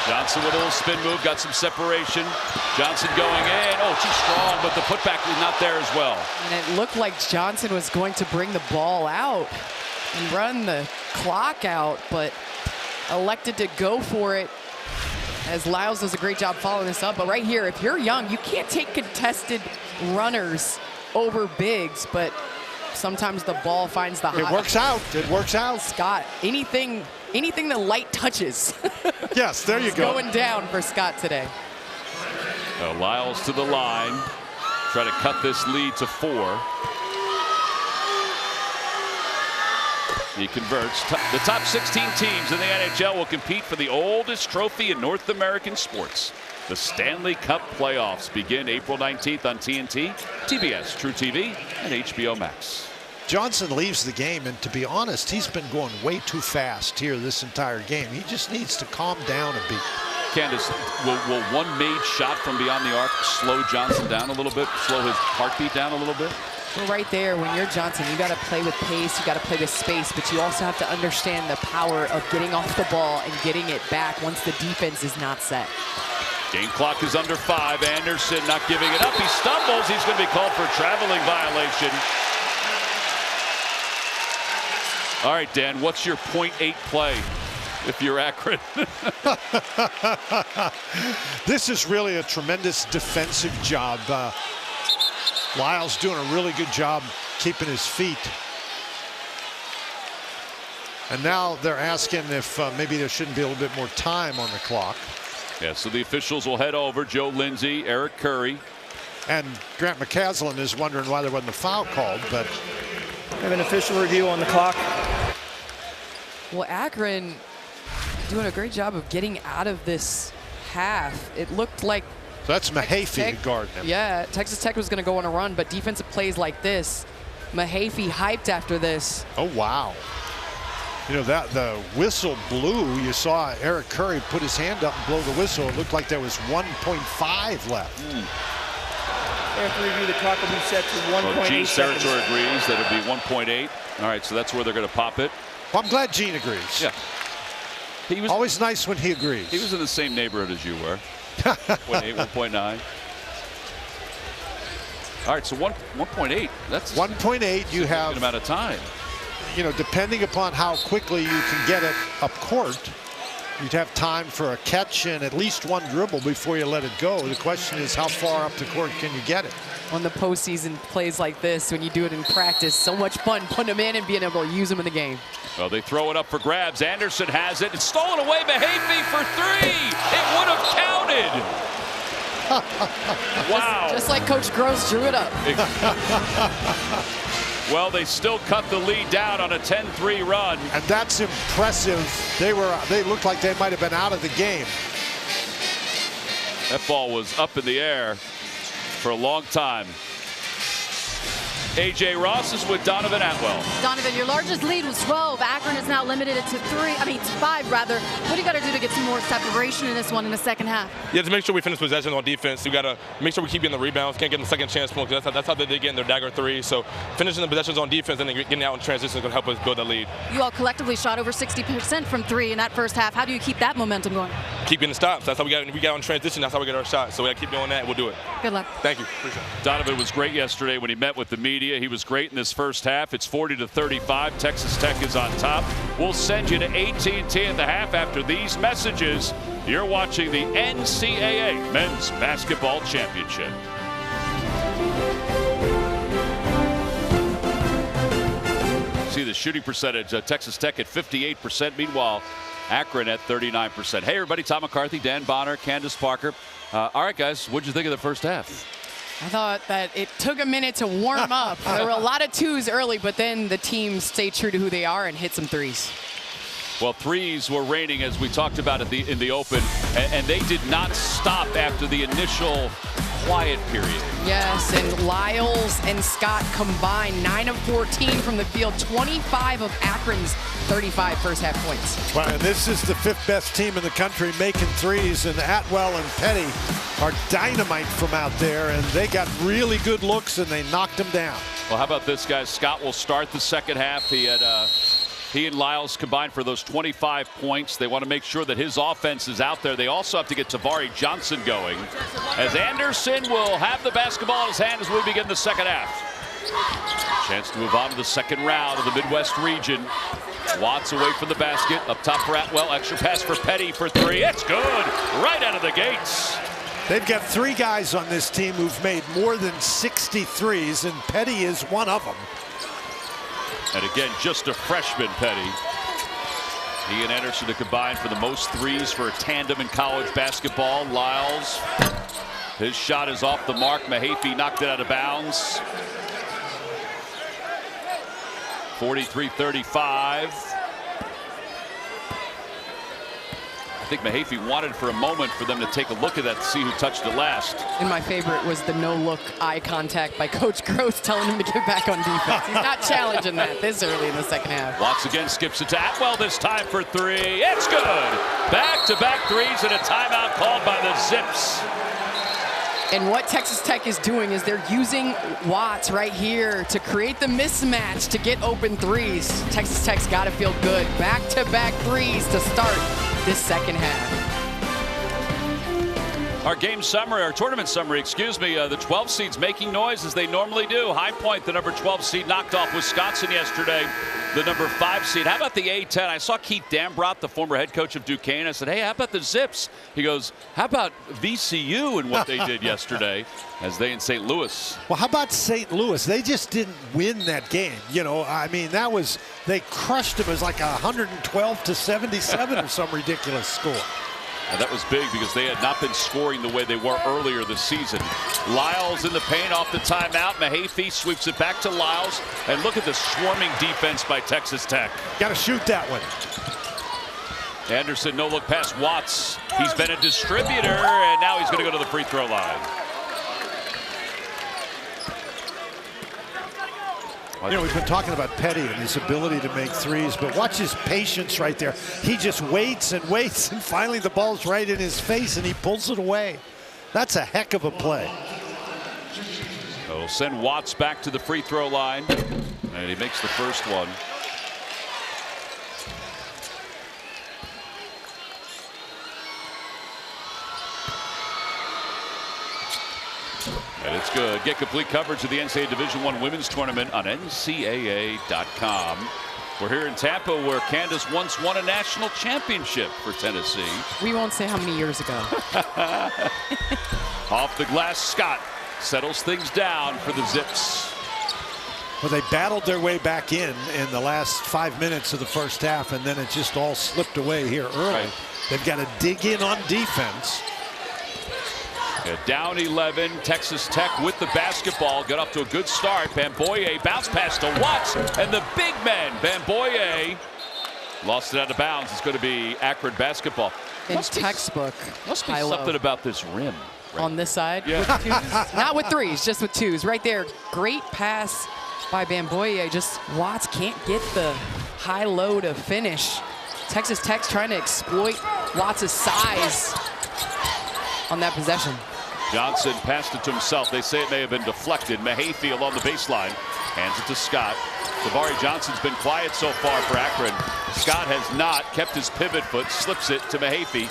Johnson with a little spin move, got some separation. Johnson going in. Oh, too strong, but the putback was not there as well. And it looked like Johnson was going to bring the ball out and run the clock out, but elected to go for it, as Lyles does a great job following this up. But right here, if you're Young, you can't take contested runners over bigs, but sometimes the ball finds the hot. It works out. It works out. Scott, anything the light touches. Yes, there you go. Going down for Scott today. Lyles to the line. Try to cut this lead to 4. He converts. The top 16 teams in the NHL will compete for the oldest trophy in North American sports. The Stanley Cup playoffs begin April 19th on TNT, TBS, True TV, and HBO Max. Johnson leaves the game, and to be honest, he's been going way too fast here this entire game. He just needs to calm down a bit. Candace, will one made shot from beyond the arc slow Johnson down a little bit, slow his heartbeat down a little bit? Well, right there, when you're Johnson, you got to play with pace, you got to play with space, but you also have to understand the power of getting off the ball and getting it back once the defense is not set. Game clock is under 5. Anderson not giving it up. He stumbles. He's going to be called for a traveling violation. All right, Dan, what's your .8 play? if you're Akron. This is really a tremendous defensive job. Lyles doing a really good job keeping his feet. And now they're asking if maybe there shouldn't be a little bit more time on the clock. Yeah, so the officials will head over. Joe Lindsay, Eric Curry. And Grant McCaslin is wondering why there wasn't a foul called, but We have an official review on the clock. Well, Akron doing a great job of getting out of this half. It looked like so that's Mahaffey guarding him. Yeah, Texas Tech was going to go on a run, but defensive plays like this, Mahaffey hyped after this. Oh, wow. You know, that the whistle blew. You saw Eric Curry put his hand up and blow the whistle. It looked like there was 1.5 left. After review, the clock will be set to 1.8 Well, Gene seconds. Sarator agrees that it'll be 1.8. All right, so that's where they're going to pop it. Well, I'm glad Gene agrees. Yeah. He was always nice when he agrees. He was in the same neighborhood as you were. 1.8, 1.9. All right, so 1.8. That's 1.8. You have an amount of time. You know, depending upon how quickly you can get it up court, you'd have time for a catch and at least one dribble before you let it go. The question is, how far up the court can you get it? On the postseason plays like this, when you do it in practice, so much fun putting them in and being able to use them in the game. Well, they throw it up for grabs. Anderson has it. It's stolen away. Mahaffey for three. It would have counted. Wow. Just like Coach Gross drew it up. Well, they still cut the lead down on a 10-3 run. And that's impressive. They looked like they might have been out of the game. That ball was up in the air for a long time. A.J. Ross is with Donovan Atwell. Donovan, your largest lead was 12. Akron has now limited it to 5 rather. What do you got to do to get some more separation in this one in the second half? Yeah, to make sure we finish possession on defense, we got to make sure we keep getting the rebounds, can't get the second chance points. That's how they did get in their dagger threes. So finishing the possessions on defense and then getting out in transition is going to help us build that lead. You all collectively shot over 60% from 3 in that first half. How do you keep that momentum going? Keep getting stops. That's how we got on transition. That's how we get our shots. So we got to keep doing that, and we'll do it. Good luck. Thank you. Appreciate it. Donovan was great yesterday when he met with the media. He was great in this first half. It's 40-35. Texas Tech is on top. We'll send you to AT&T at the half after these messages. You're watching the NCAA Men's Basketball Championship. See the shooting percentage. Texas Tech at 58%. Meanwhile, Akron at 39%. Hey, everybody. Tom McCarthy, Dan Bonner, Candace Parker. All right, guys. What'd you think of the first half? I thought that it took a minute to warm up. There were a lot of twos early, but then the team stayed true to who they are and hit some threes. Well, threes were raining, as we talked about in the open, and they did not stop after the initial quiet period. Yes, and Lyles and Scott combined 9 of 14 from the field, 25 of Akron's 35 first half points. Well, and this is the 5th best team in the country making threes, and Atwell and Petty are dynamite from out there, and they got really good looks and they knocked them down. Well, how about this, guys? Scott will start the second half. He and Lyles combined for those 25 points. They want to make sure that his offense is out there. They also have to get Tavari Johnson going, as Anderson will have the basketball in his hand as we begin the second half. Chance to move on to the second round of the Midwest region. Watts away from the basket. Up top for Atwell. Extra pass for Petty for three. It's good. Right out of the gates. They've got 3 guys on this team who've made more than 60 threes, and Petty is one of them. And again, just a freshman, Petty. He and Anderson to combine for the most threes for a tandem in college basketball. Lyles, his shot is off the mark. Mahaffey knocked it out of bounds. 43-35. I think Mahaffey wanted for a moment for them to take a look at that to see who touched it last. And my favorite was the no-look eye contact by Coach Gross telling him to get back on defense. He's not challenging that this early in the second half. Watts again skips it to Atwell this time for three. It's good. Back-to-back threes and a timeout called by the Zips. And what Texas Tech is doing is they're using Watts right here to create the mismatch to get open threes. Texas Tech's got to feel good. Back-to-back threes to start this second half. Our game summary, our tournament summary, excuse me, the 12 seeds making noise as they normally do. High Point, the number 12 seed, knocked off Wisconsin yesterday, the number 5 seed. How about the A-10? I saw Keith Dambrot, the former head coach of Duquesne. I said, hey, how about the Zips? He goes, how about VCU and what they did yesterday as they in St. Louis? Well, how about St. Louis? They just didn't win that game. You know, I mean, that was, they crushed them as like 112-77 or some ridiculous score. And that was big because they had not been scoring the way they were earlier this season. Lyles in the paint off the timeout. Mahaffey sweeps it back to Lyles. And look at the swarming defense by Texas Tech. Got to shoot that one. Anderson, no look past Watts. He's been a distributor, and now he's going to go to the free throw line. You know, we've been talking about Petty and his ability to make threes, but watch his patience right there. He just waits and waits, and finally the ball's right in his face, and he pulls it away. That's a heck of a play. They'll send Watts back to the free throw line, and he makes the first one. And it's good. Get complete coverage of the NCAA Division I Women's Tournament on NCAA.com. We're here in Tampa, where Candace once won a national championship for Tennessee. We won't say how many years ago. Off the glass, Scott settles things down for the Zips. Well, they battled their way back in the last 5 minutes of the first half, and then it just all slipped away here early. Right. They've got to dig in on defense. Down 11, Texas Tech with the basketball. Got off to a good start. Bamboye bounce pass to Watts, and the big man, Bamboye, lost it out of bounds. It's going to be Akron basketball. Textbook. Must be something about this rim. Right on this side? Yeah. With twos? Not with threes, just with twos. Right there. Great pass by Bamboye. Just Watts can't get the high-low to finish. Texas Tech's trying to exploit Watts' size on that possession. Johnson passed it to himself. They say it may have been deflected. Mahaffey along the baseline hands it to Scott. Davari Johnson's been quiet so far for Akron. Scott has not kept his pivot foot, slips it to Mahaffey.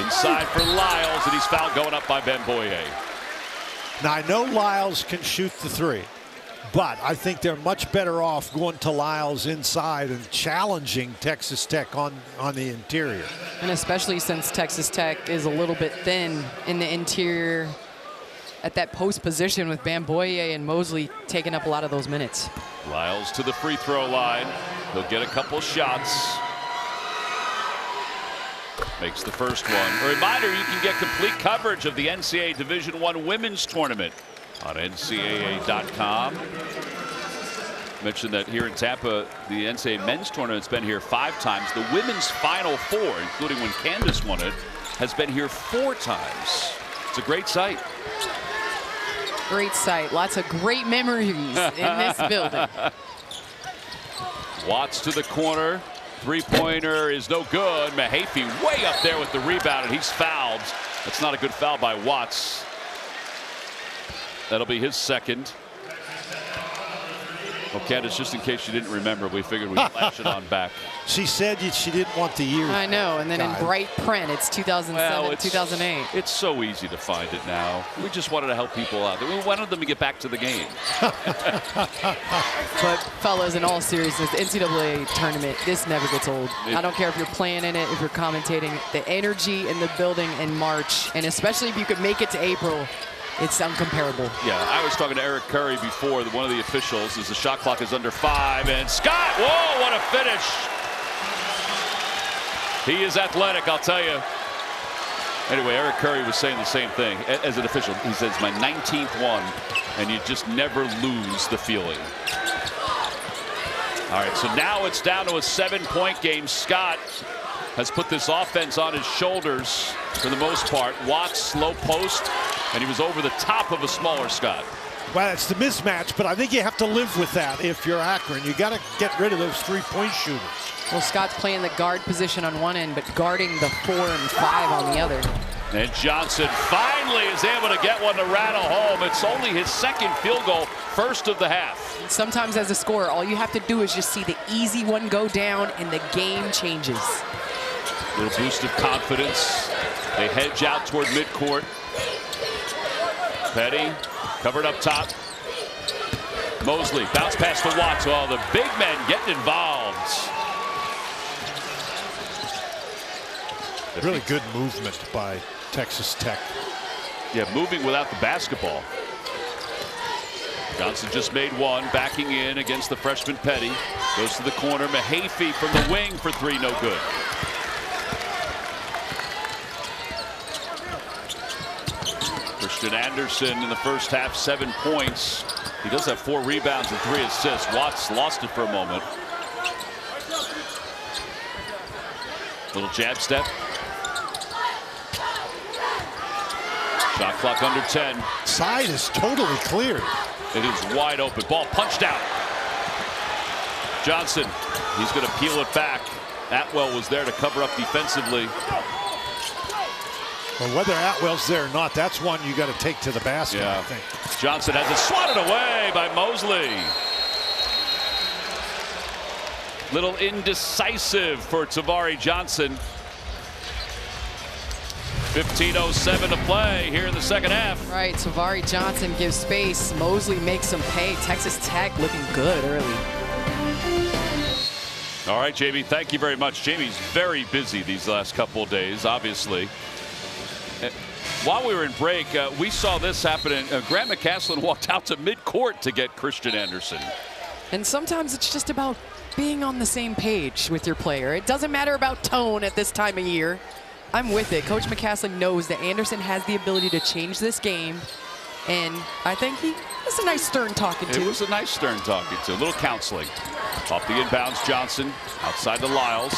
Inside for Lyles, and he's fouled going up by Bamboye. Now, I know Lyles can shoot the three, but I think they're much better off going to Lyles inside and challenging Texas Tech on the interior. And especially since Texas Tech is a little bit thin in the interior at that post position, with Bamboye and Mosley taking up a lot of those minutes. Lyles to the free throw line. He'll get a couple shots. Makes the first one. A reminder, you can get complete coverage of the NCAA Division I Women's Tournament on NCAA.com. Mentioned that here in Tampa, the NCAA Men's Tournament's been here 5 times. The Women's Final 4, including when Candace won it, has been here 4 times. It's a great site. Great site. Lots of great memories in this building. Watts to the corner. Three-pointer is no good. Mahaffey way up there with the rebound, and he's fouled. That's not a good foul by Watts. That'll be his second. Well, Candace, just in case you didn't remember, we figured we'd flash it on back. She said she didn't want the year. I know, and then in bright print, it's 2007, 2008. It's so easy to find it now. We just wanted to help people out. We wanted them to get back to the game. But, fellas, in all seriousness, the NCAA tournament, this never gets old. I don't care if you're playing in it, if you're commentating. The energy in the building in March, and especially if you could make it to April, it's uncomparable. Yeah, I was talking to Eric Curry before, one of the officials, as the shot clock is under 5, and Scott, whoa, what a finish. He is athletic, I'll tell you. Anyway, Eric Curry was saying the same thing as an official. He says, my 19th one, and you just never lose the feeling. All right, so now it's down to a 7-point game. Scott has put this offense on his shoulders for the most part. Watts, slow post, and he was over the top of a smaller Scott. Well, it's the mismatch, but I think you have to live with that if you're Akron. You got to get rid of those 3-point shooters. Well, Scott's playing the guard position on one end, but guarding the 4 and 5 on the other. And Johnson finally is able to get one to rattle home. It's only his second field goal, first of the half. Sometimes as a scorer, all you have to do is just see the easy one go down, and the game changes. Little boost of confidence. They hedge out toward midcourt. Petty covered up top. Mosley bounce pass to Watts. Oh, the big men getting involved. Really good movement by Texas Tech. Yeah, moving without the basketball. Johnson just made one, backing in against the freshman Petty. Goes to the corner. Mahaffey from the wing for three, no good. Christian Anderson in the first half, 7 points. He does have 4 rebounds and 3 assists. Watts lost it for a moment. Little jab step. Shot clock under 10. Side is totally cleared. It is wide open. Ball punched out. Johnson, he's going to peel it back. Atwell was there to cover up defensively. Well, whether Atwell's there or not, that's one you got to take to the basket, yeah. I think. Johnson has it swatted away by Mosley. Little indecisive for Tavari Johnson. 15:07 to play here in the second half. Right, Tavari Johnson gives space. Mosley makes some pay. Texas Tech looking good early. All right, Jamie, thank you very much. Jamie's very busy these last couple of days, obviously. While we were in break, we saw this happen, and Grant McCaslin walked out to midcourt to get Christian Anderson. And sometimes it's just about being on the same page with your player. It doesn't matter about tone at this time of year. I'm with it. Coach McCaslin knows that Anderson has the ability to change this game, and I think it's a nice stern talking to. It was a nice stern talking to. A little counseling. Off the inbounds, Johnson outside to Lyles.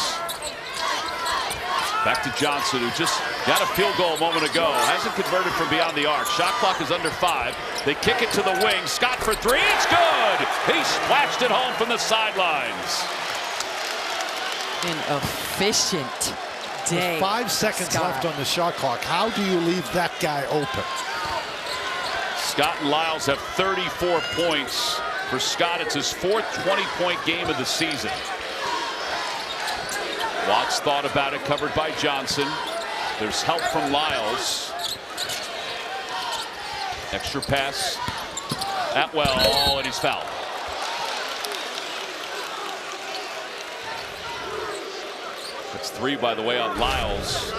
Back to Johnson, who just got a field goal a moment ago. Hasn't converted from beyond the arc. Shot clock is under 5. They kick it to the wing. Scott for 3. It's good. He splashed it home from the sidelines. An efficient day. 5 seconds left on the shot clock. How do you leave that guy open? Scott and Lyles have 34 points. For Scott, it's his 4th 20-point game of the season. Watts thought about it, covered by Johnson. There's help from Lyles. Extra pass. Atwell, and he's fouled. That's 3, by the way, on Lyles.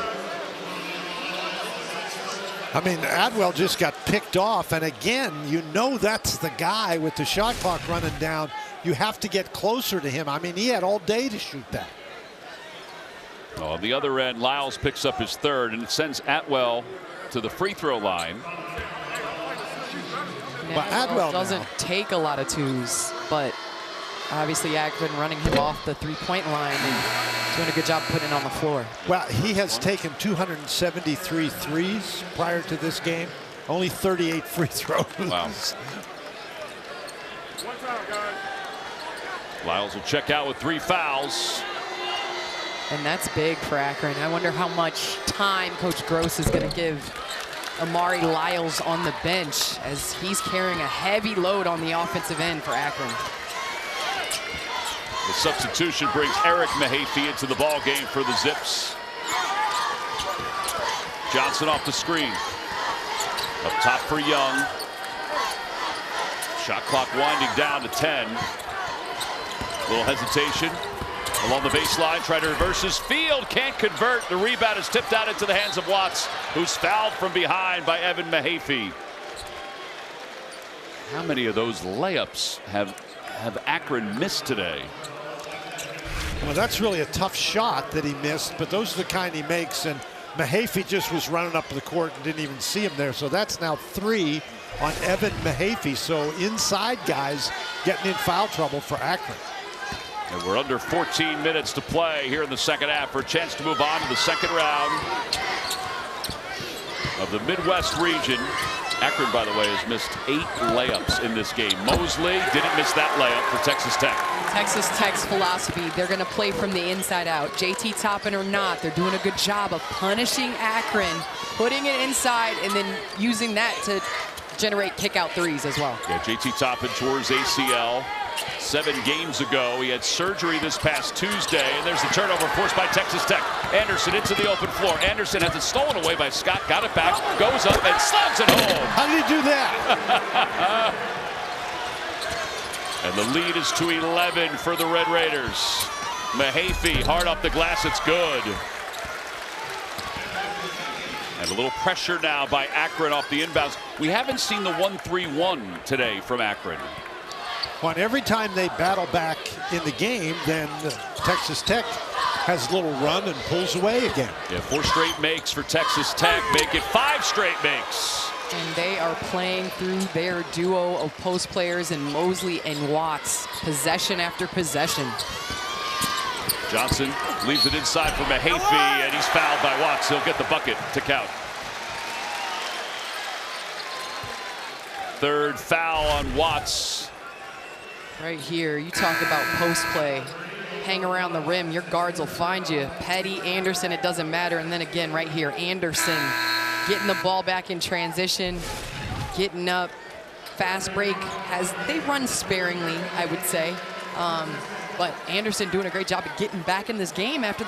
I mean, Atwell just got picked off, and again, you know that's the guy with the shot clock running down. You have to get closer to him. I mean, he had all day to shoot that. Oh, on the other end, Lyles picks up his 3rd, and it sends Atwell to the free throw line. But Atwell doesn't take a lot of 2s, but obviously Akron running him off the 3-point line and doing a good job putting it on the floor. Well, he has taken 273 threes prior to this game. Only 38 free throws. Wow. Lyles will check out with 3 fouls. And that's big for Akron. I wonder how much time Coach Gross is going to give Amari Lyles on the bench, as he's carrying a heavy load on the offensive end for Akron. The substitution brings Eric Mahaffey into the ball game for the Zips. Johnson off the screen. Up top for Young. Shot clock winding down to 10. Little hesitation. Along the baseline, trying to reverse his field. Can't convert. The rebound is tipped out into the hands of Watts, who's fouled from behind by Evan Mahaffey. How many of those layups have Akron missed today? Well, that's really a tough shot that he missed, but those are the kind he makes, and Mahaffey just was running up the court and didn't even see him there. So that's now 3 on Evan Mahaffey. So inside guys getting in foul trouble for Akron. And we're under 14 minutes to play here in the second half for a chance to move on to the second round of the Midwest region. Akron, by the way, has missed 8 layups in this game. Mosley didn't miss that layup for Texas Tech. Texas Tech's philosophy, they're going to play from the inside out. JT Toppin or not, they're doing a good job of punishing Akron, putting it inside, and then using that to generate kick-out threes as well. Yeah, JT Toppin tore his ACL. 7 games ago. He had surgery this past Tuesday, and there's the turnover forced by Texas Tech. Anderson into the open floor. Anderson has it stolen away by Scott, got it back, goes up and slams it home. How did he do that? And the lead is to 11 for the Red Raiders. Mahaffey hard off the glass, it's good. And a little pressure now by Akron off the inbounds. We haven't seen the 1-3-1 today from Akron. Well, every time they battle back in the game, then Texas Tech has a little run and pulls away again. Yeah, 4 straight makes for Texas Tech, make it 5 straight makes. And they are playing through their duo of post players in Mosley and Watts, possession after possession. Johnson leaves it inside for Mahaffey, and he's fouled by Watts. He'll get the bucket to count. 3rd foul on Watts. Right here, you talk about post play. Hang around the rim, your guards will find you. Petty, Anderson, it doesn't matter. And then again, right here, Anderson getting the ball back in transition, getting up. Fast break, they run sparingly, I would say. But Anderson doing a great job of getting back in this game after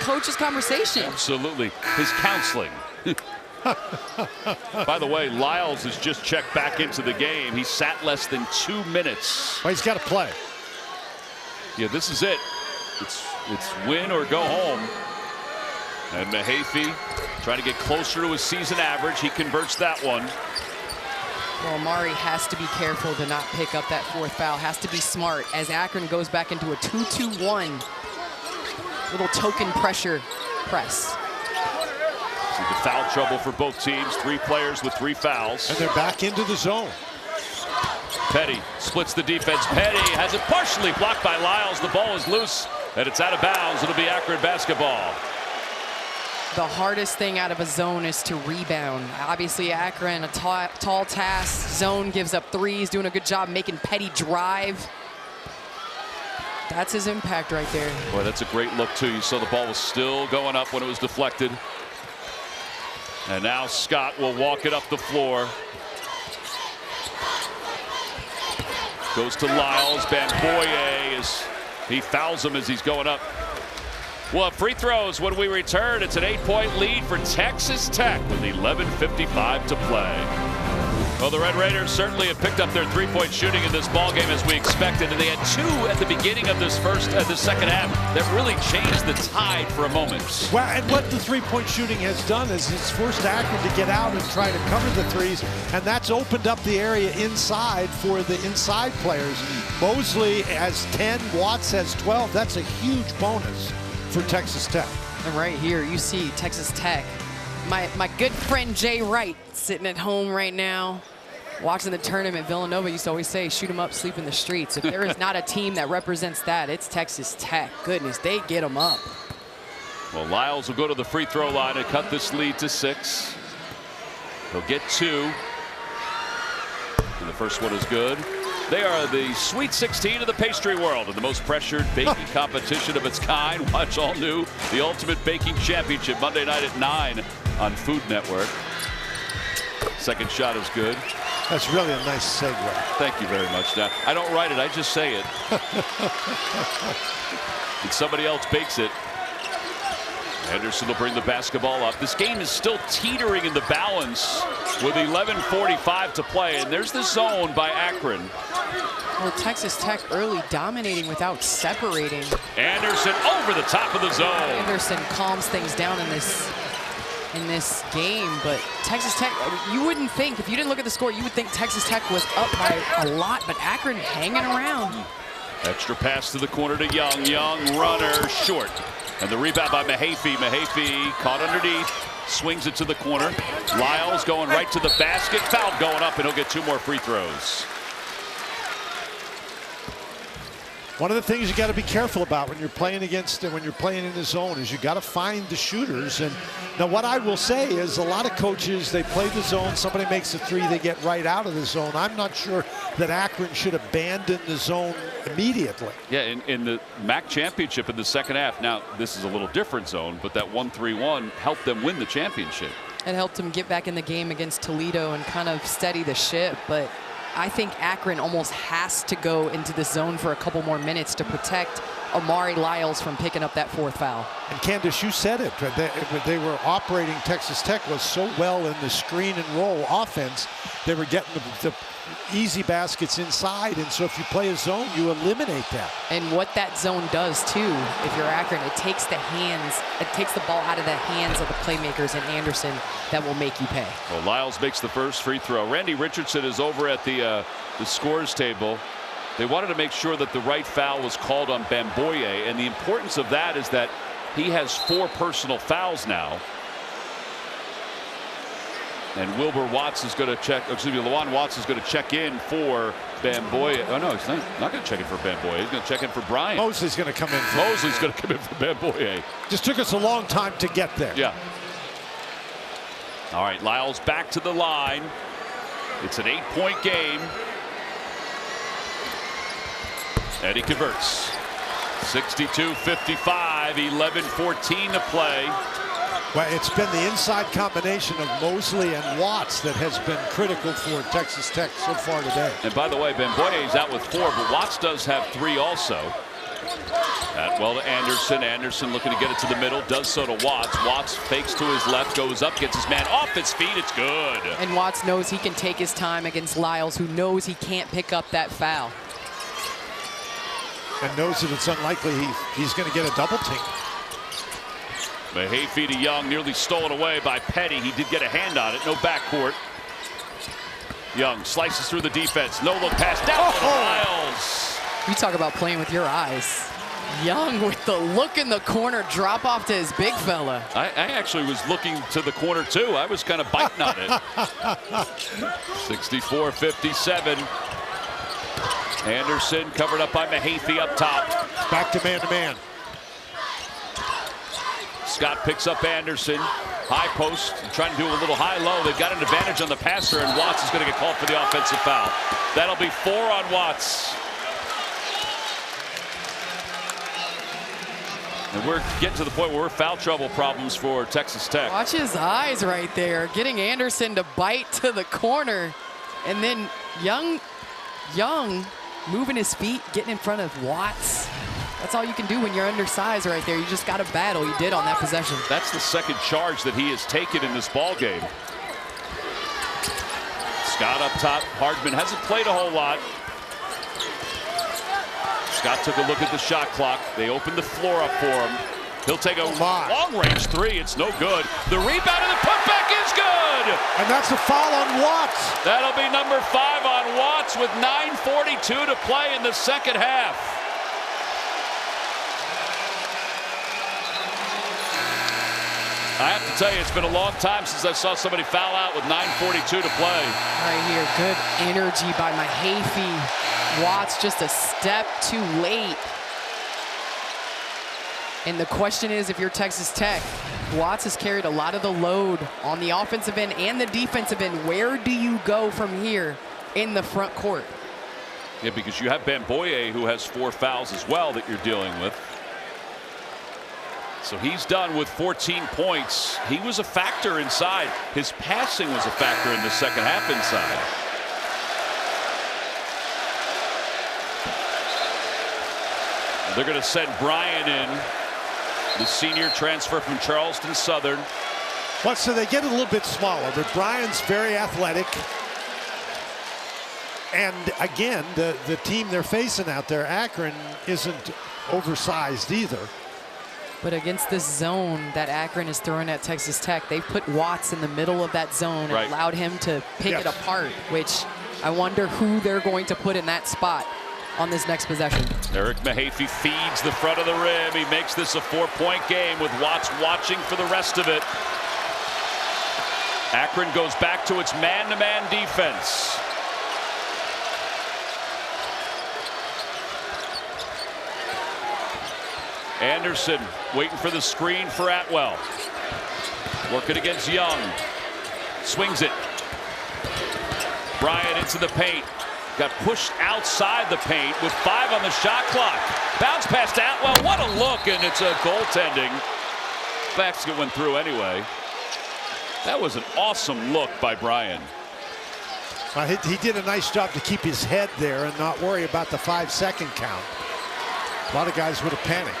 coach's conversation. Absolutely, his counseling. By the way, Lyles has just checked back into the game. He sat less than 2 minutes. Well, he's got to play. Yeah, this is it. It's win or go home. And Mahaffey trying to get closer to his season average. He converts that one. Well, Amari has to be careful to not pick up that 4th foul. Has to be smart as Akron goes back into a 2-2-1. Little token pressure press. See the foul trouble for both teams. 3 players with 3 fouls. And they're back into the zone. Petty splits the defense. Petty has it partially blocked by Lyles. The ball is loose and it's out of bounds. It'll be Akron basketball. The hardest thing out of a zone is to rebound. Obviously, Akron, a tall task. Zone gives up 3s, doing a good job making Petty drive. That's his impact right there. Boy, that's a great look, too. You saw the ball was still going up when it was deflected. And now Scott will walk it up the floor. Goes to Lyles. Bamboye he fouls him as he's going up. We'll have free throws when we return. It's an 8-point lead for Texas Tech with 11:55 to play. Well, the Red Raiders certainly have picked up their 3-point shooting in this ball game as we expected, and they had 2 at the beginning of the second half that really changed the tide for a moment. Well, and what the 3-point shooting has done is it's forced Akron to get out and try to cover the 3s, and that's opened up the area inside for the inside players. Mosley has 10, Watts has 12. That's a huge bonus for Texas Tech. And right here, you see Texas Tech. My good friend Jay Wright sitting at home right now watching the tournament. Villanova used to always say, shoot 'em up, sleep in the streets. If there is not a team that represents that, it's Texas Tech. Goodness, they get them up. Well, Lyles will go to the free throw line and cut this lead to 6. He'll get 2. And the first one is good. They are the Sweet 16 of the pastry world and the most pressured baking competition of its kind. Watch all new The Ultimate Baking Championship Monday night at 9 on Food Network. Second shot is good. That's really a nice segue. Thank you very much. Now, I don't write it, I just say it. And somebody else bakes it. Anderson will bring the basketball up. This game is still teetering in the balance with 11:45 to play. And there's the zone by Akron. Well, Texas Tech early dominating without separating. Anderson over the top of the zone. Anderson calms things down in this game, but Texas Tech, you wouldn't think, if you didn't look at the score, you would think Texas Tech was up by a lot, but Akron hanging around. Extra pass to the corner to Young. Young runner short. And the rebound by Mahaffey. Mahaffey caught underneath, swings it to the corner. Lyles going right to the basket. Foul going up, and he'll get 2 more free throws. One of the things you got to be careful about when you're playing in the zone is you got to find the shooters. And now what I will say is a lot of coaches, they play the zone, somebody makes a 3, they get right out of the zone. I'm not sure that Akron should abandon the zone immediately. Yeah, in the MAC championship in the second half, now this is a little different zone, but that 1-3-1 helped them win the championship. It helped them get back in the game against Toledo and kind of steady the ship, but I think Akron almost has to go into the zone for a couple more minutes to protect Amari Lyles from picking up that 4th foul. And Candace, you said it. They were operating, Texas Tech was so well in the screen and roll offense. They were getting the easy baskets inside, and so if you play a zone, you eliminate that. And what that zone does too, if you're Akron, it takes the ball out of the hands of the playmakers in Anderson that will make you pay. Well, Lyles makes the first free throw. Randy Richardson is over at the scores table. They wanted to make sure that the right foul was called on Bamboye, and the importance of that is that he has 4 personal fouls now. And Wilbur Watts is going to check, excuse me, Lawan Watts is going to check in for Bamboye. Oh, no, he's not going to check in for Bamboye. He's going to check in for Bryant. Mosley's going to come in. Mosley's going to come in for Bamboye. Just took us a long time to get there. Yeah. All right, Lyles back to the line. It's an 8-point game. And he converts. 62-55, 11-14 to play. Well, it's been the inside combination of Mosley and Watts that has been critical for Texas Tech so far today. And by the way, Bamboye is out with 4, but Watts does have 3 also. Atwell to Anderson. Anderson looking to get it to the middle, does so to Watts. Watts fakes to his left, goes up, gets his man off his feet. It's good. And Watts knows he can take his time against Lyles, who knows he can't pick up that foul. And knows that it's unlikely he's going to get a double team. Mahaffey to Young, nearly stolen away by Petty. He did get a hand on it. No backcourt. Young slices through the defense. No look pass down to Lyles. You talk about playing with your eyes. Young with the look in the corner, drop off to his big fella. I actually was looking to the corner too. I was kind of biting on it. 64-57. Anderson covered up by Mahaffey up top. Back to man-to-man. Scott picks up Anderson. High post, trying to do a little high-low. They've got an advantage on the passer, and Watts is going to get called for the offensive foul. That'll be 4 on Watts. And we're getting to the point where we're foul trouble problems for Texas Tech. Watch his eyes right there, getting Anderson to bite to the corner. And then Young moving his feet, getting in front of Watts. That's all you can do when you're undersized right there. You just got to battle. You did on that possession. That's the second charge that he has taken in this ball game. Scott up top. Hardman hasn't played a whole lot. Scott took a look at the shot clock. They opened the floor up for him. He'll take a long-range 3. It's no good. The rebound and the putback is good. And that's a foul on Watts. That'll be number 5 on Watts with 9:42 to play in the second half. I have to tell you, it's been a long time since I saw somebody foul out with 9:42 to play. Right here, good energy by Mahaffey. Watts just a step too late. And the question is, if you're Texas Tech, Watts has carried a lot of the load on the offensive end and the defensive end. Where do you go from here in the front court? Yeah, because you have Bamboye, who has 4 fouls as well that you're dealing with. So he's done with 14 points. He was a factor inside. His passing was a factor in the second half inside. And they're going to send Bryant in, the senior transfer from Charleston Southern. Well, so they get a little bit smaller, but Bryant's very athletic. And again, the team they're facing out there, Akron, isn't oversized either. But against this zone that Akron is throwing at Texas Tech, they put Watts in the middle of that zone and allowed him to pick it apart, which I wonder who they're going to put in that spot on this next possession. Eric Mahaffey feeds the front of the rim. He makes this a 4-point game with Watts watching for the rest of it. Akron goes back to its man-to-man defense. Anderson waiting for the screen for Atwell. Working against Young. Swings it. Bryant into the paint. Got pushed outside the paint with 5 on the shot clock. Bounce past Atwell. What a look, and it's a goaltending. Basket went through anyway. That was an awesome look by Bryant. He did a nice job to keep his head there and not worry about the 5-second count. A lot of guys would have panicked.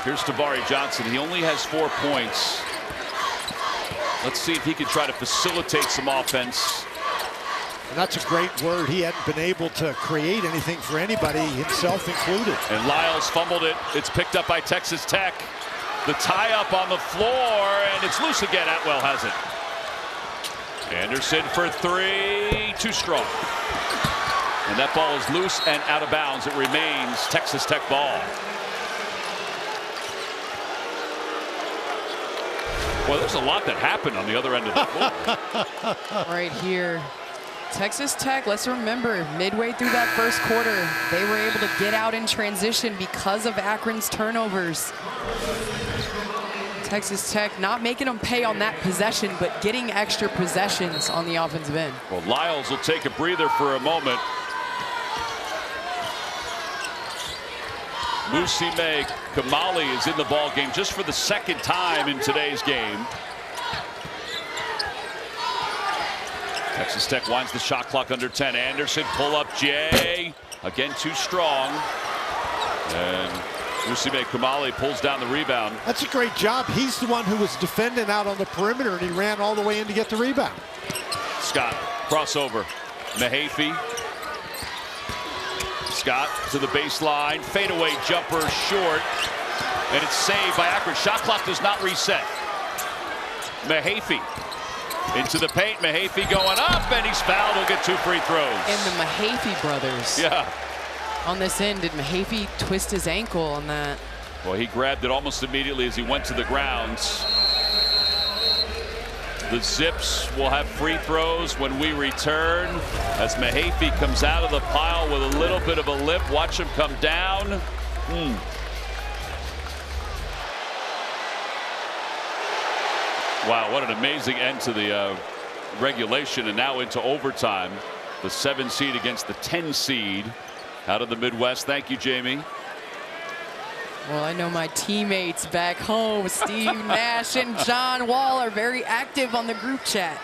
Here's Tavari Johnson. He only has 4 points. Let's see if he can try to facilitate some offense. And that's a great word. He hadn't been able to create anything for anybody, himself included. And Lyles fumbled it. It's picked up by Texas Tech. The tie-up on the floor, and it's loose again. Atwell has it. Anderson for 3, too strong. And that ball is loose and out of bounds. It remains Texas Tech ball. Well, there's a lot that happened on the other end of the floor. Right here. Texas Tech, let's remember, midway through that first quarter, they were able to get out in transition because of Akron's turnovers. Texas Tech not making them pay on that possession, but getting extra possessions on the offensive end. Well, Lyles will take a breather for a moment. Musime Kamali is in the ball game just for the second time in today's game. Texas Tech winds the shot clock under 10. Anderson pull up Jay. Again, too strong. And Musime Kamali pulls down the rebound. That's a great job. He's the one who was defending out on the perimeter, and he ran all the way in to get the rebound. Scott, crossover. Mahaffey. Scott to the baseline. Fadeaway jumper short. And it's saved by Akron. Shot clock does not reset. Mahaffey. Into the paint, Mahaffey going up, and he's fouled. He'll get 2 free throws. And the Mahaffey brothers. Yeah. On this end, did Mahaffey twist his ankle on that? Well, he grabbed it almost immediately as he went to the grounds. The Zips will have free throws when we return, as Mahaffey comes out of the pile with a little bit of a limp. Watch him come down. Wow, what an amazing end to the regulation, and now into overtime. The 7 seed against the 10 seed out of the Midwest. Thank you, Jamie. Well, I know my teammates back home, Steve Nash and John Wall, are very active on the group chat.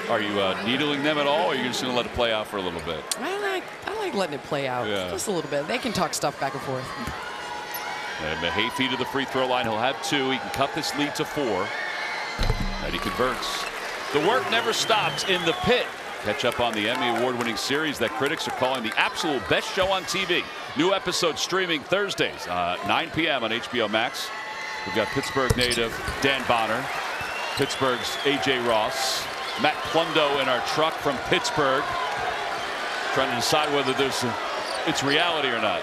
Are you needling them at all, or are you just going to let it play out for a little bit? I like letting it play out, just a little bit. They can talk stuff back and forth. And Mahaffey to the free throw line. He'll have 2. He can cut this lead to 4. And he converts. The work never stops in the pit. Catch up on the Emmy Award-winning series that critics are calling the absolute best show on TV. New episode streaming Thursdays, 9 p.m. on HBO Max. We've got Pittsburgh native Dan Bonner, Pittsburgh's A.J. Ross, Matt Plundo in our truck from Pittsburgh, trying to decide whether it's reality or not.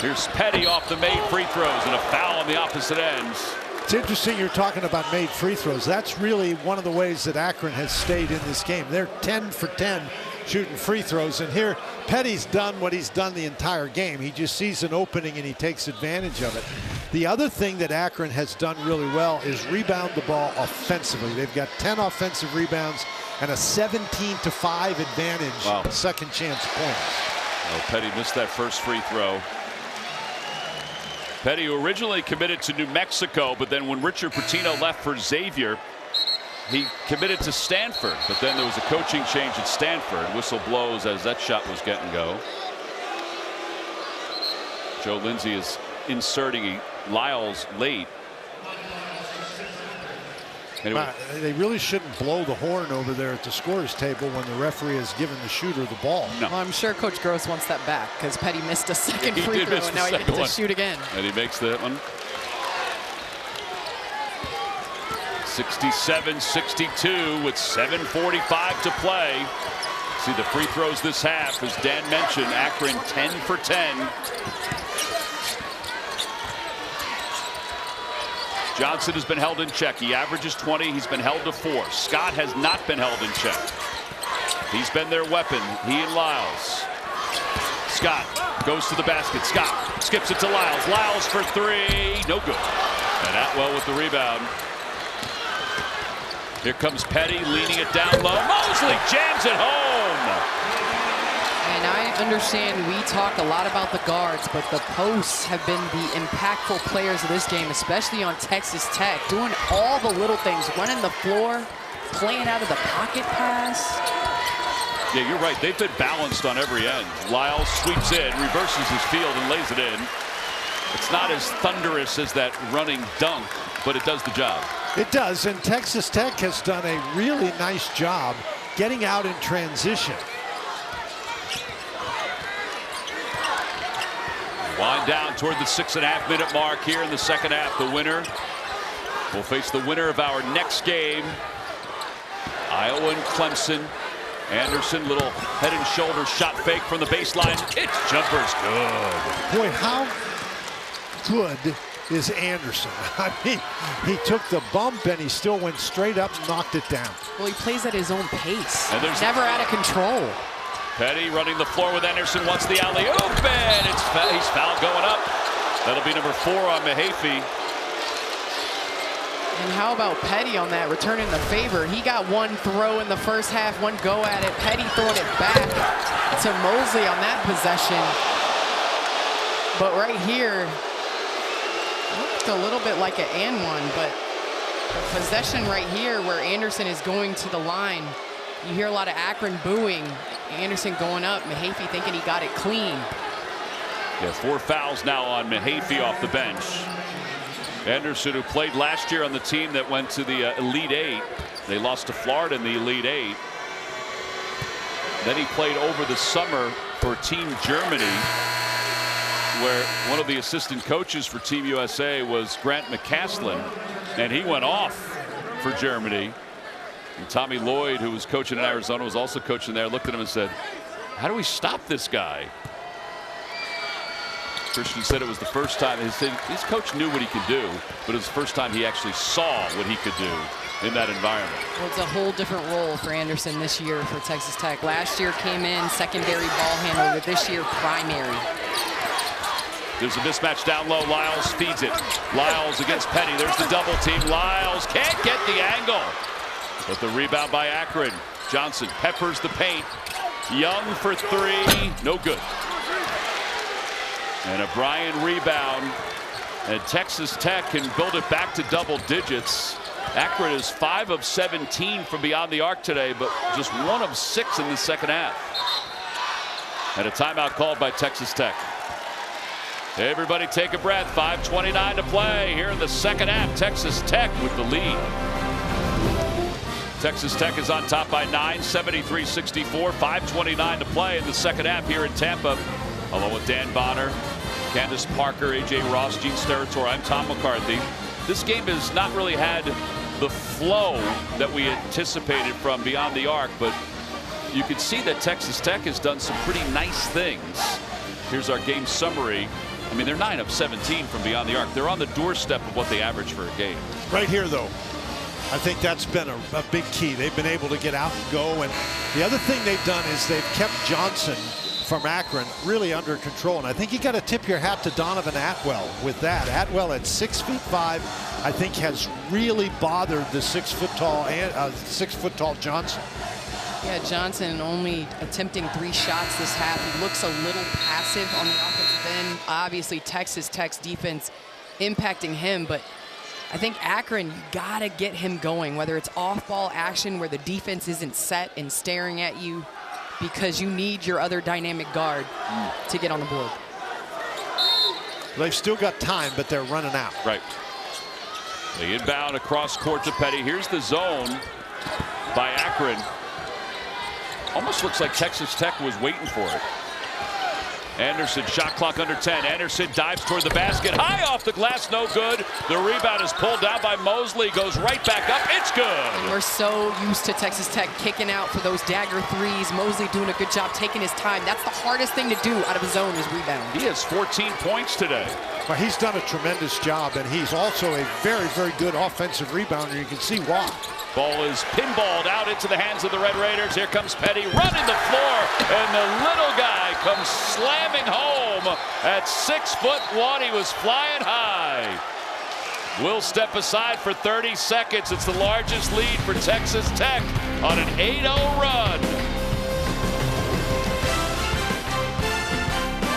Here's Petty off the made free throws, and a foul on the opposite ends. It's interesting you're talking about made free throws. That's really one of the ways that Akron has stayed in this game. They're 10 for 10 shooting free throws, and here Petty's done what he's done the entire game. He just sees an opening and he takes advantage of it. The other thing that Akron has done really well is rebound the ball offensively. They've got 10 offensive rebounds and a 17-5 advantage. Wow. Second chance points. Well, Petty missed that first free throw. Petty, who originally committed to New Mexico, but then when Richard Pitino left for Xavier, he committed to Stanford. But then there was a coaching change at Stanford. Whistle blows as that shot was getting go. Joe Lindsay is inserting Lyles late. Anyway. They really shouldn't blow the horn over there at the scorer's table when the referee has given the shooter the ball. No. Well, I'm sure Coach Gross wants that back because Petty missed a second free throw and now he gets to shoot again. And he makes that one. 67-62 with 7:45 to play. See the free throws this half, as Dan mentioned, Akron 10 for 10. Johnson has been held in check. He averages 20. He's been held to 4. Scott has not been held in check. He's been their weapon. He and Lyles. Scott goes to the basket. Scott skips it to Lyles. Lyles for 3. No good. And Atwell with the rebound. Here comes Petty leaning it down low. Mosley jams it home. And I understand we talk a lot about the guards, but the posts have been the impactful players of this game, especially on Texas Tech, doing all the little things, running the floor, playing out of the pocket pass. Yeah, you're right. They've been balanced on every end. Lyles sweeps in, reverses his field, and lays it in. It's not as thunderous as that running dunk, but it does the job. It does, and Texas Tech has done a really nice job getting out in transition. Wind down toward the 6.5-minute mark here in the second half. The winner will face the winner of our next game. Iowa and Clemson. Anderson, little head and shoulder shot fake from the baseline. It's jumper's good. Boy, how good is Anderson? I mean, he took the bump and he still went straight up and knocked it down. Well, he plays at his own pace. And there's never out of control. Petty running the floor with Anderson. Wants the alley-oop, and he's fouled going up. That'll be number 4 on Mahaffey. And how about Petty on that, returning the favor? He got one throw in the first half, one go at it. Petty throwing it back to Mosley on that possession. But right here, looked a little bit like an and one, but the possession right here where Anderson is going to the line, you hear a lot of Akron booing. Anderson going up, Mahaffey thinking he got it clean. Yeah, 4 fouls now on Mahaffey off the bench. Anderson, who played last year on the team that went to the Elite 8. They lost to Florida in the Elite 8. Then he played over the summer for Team Germany, where one of the assistant coaches for Team USA was Grant McCaslin, and he went off for Germany. And Tommy Lloyd, who was coaching in Arizona, was also coaching there, looked at him and said, how do we stop this guy? Christian said it was the first time. His coach knew what he could do, but it was the first time he actually saw what he could do in that environment. Well, it's a whole different role for Anderson this year for Texas Tech. Last year came in secondary ball handler, this year primary. There's a mismatch down low. Lyles feeds it. Lyles against Petty. There's the double team. Lyles can't get the angle. But the rebound by Akron. Johnson peppers the paint. Young for 3. No good. And a Bryant rebound. And Texas Tech can build it back to double digits. Akron is 5 of 17 from beyond the arc today, but just 1 of 6 in the second half. And a timeout called by Texas Tech. Everybody take a breath. 5:29 to play here in the second half. Texas Tech with the lead. Texas Tech is on top by 9, 73-64. 5:29 to play in the second half here in Tampa. Along with Dan Bonner, Candace Parker, A.J. Ross, Gene Steratore, I'm Tom McCarthy. This game has not really had the flow that we anticipated from beyond the arc, but you can see that Texas Tech has done some pretty nice things. Here's our game summary. I mean, they're 9 of 17 from beyond the arc. They're on the doorstep of what they average for a game. Right here, though, I think that's been a big key. They've been able to get out and go. And the other thing they've done is they've kept Johnson from Akron really under control. And I think you got to tip your hat to Donovan Atwell with that. Atwell at 6'5", I think has really bothered the 6 foot tall Johnson. Yeah, Johnson only attempting 3 shots this half. He looks a little passive on the offensive end. Obviously, Texas Tech's defense impacting him, but I think Akron, you gotta get him going, whether it's off-ball action where the defense isn't set and staring at you, because you need your other dynamic guard to get on the board. They've still got time, but they're running out. Right. They inbound across court to Petty. Here's the zone by Akron. Almost looks like Texas Tech was waiting for it. Anderson, shot clock under 10. Anderson dives toward the basket. High off the glass, no good. The rebound is pulled down by Mosley. Goes right back up. It's good. And we're so used to Texas Tech kicking out for those dagger threes. Mosley doing a good job taking his time. That's the hardest thing to do out of his zone is rebound. He has 14 points today. Well, he's done a tremendous job, and he's also a very, very good offensive rebounder. You can see why. Ball is pinballed out into the hands of the Red Raiders. Here comes Petty running the floor, and the little guy comes slamming home at 6'1". He was flying high. Will step aside for 30 seconds. It's the largest lead for Texas Tech on an 8-0 run.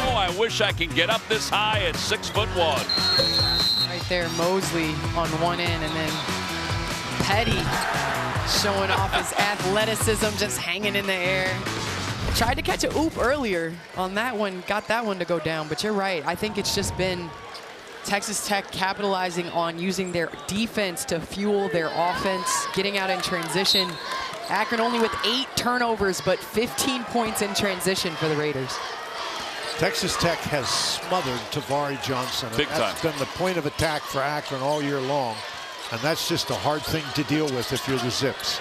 Oh, I wish I could get up this high at 6'1". Right there, Mosley on one end, and then Petty Showing off his athleticism, just hanging in the air. Tried to catch a oop earlier on that one, got that one to go down, but you're right. I think it's just been Texas Tech capitalizing on using their defense to fuel their offense, getting out in transition. Akron only with 8 turnovers, but 15 points in transition for the Raiders. Texas Tech has smothered Tavari Johnson. Big time. That's been the point of attack for Akron all year long. And that's just a hard thing to deal with if you're the Zips.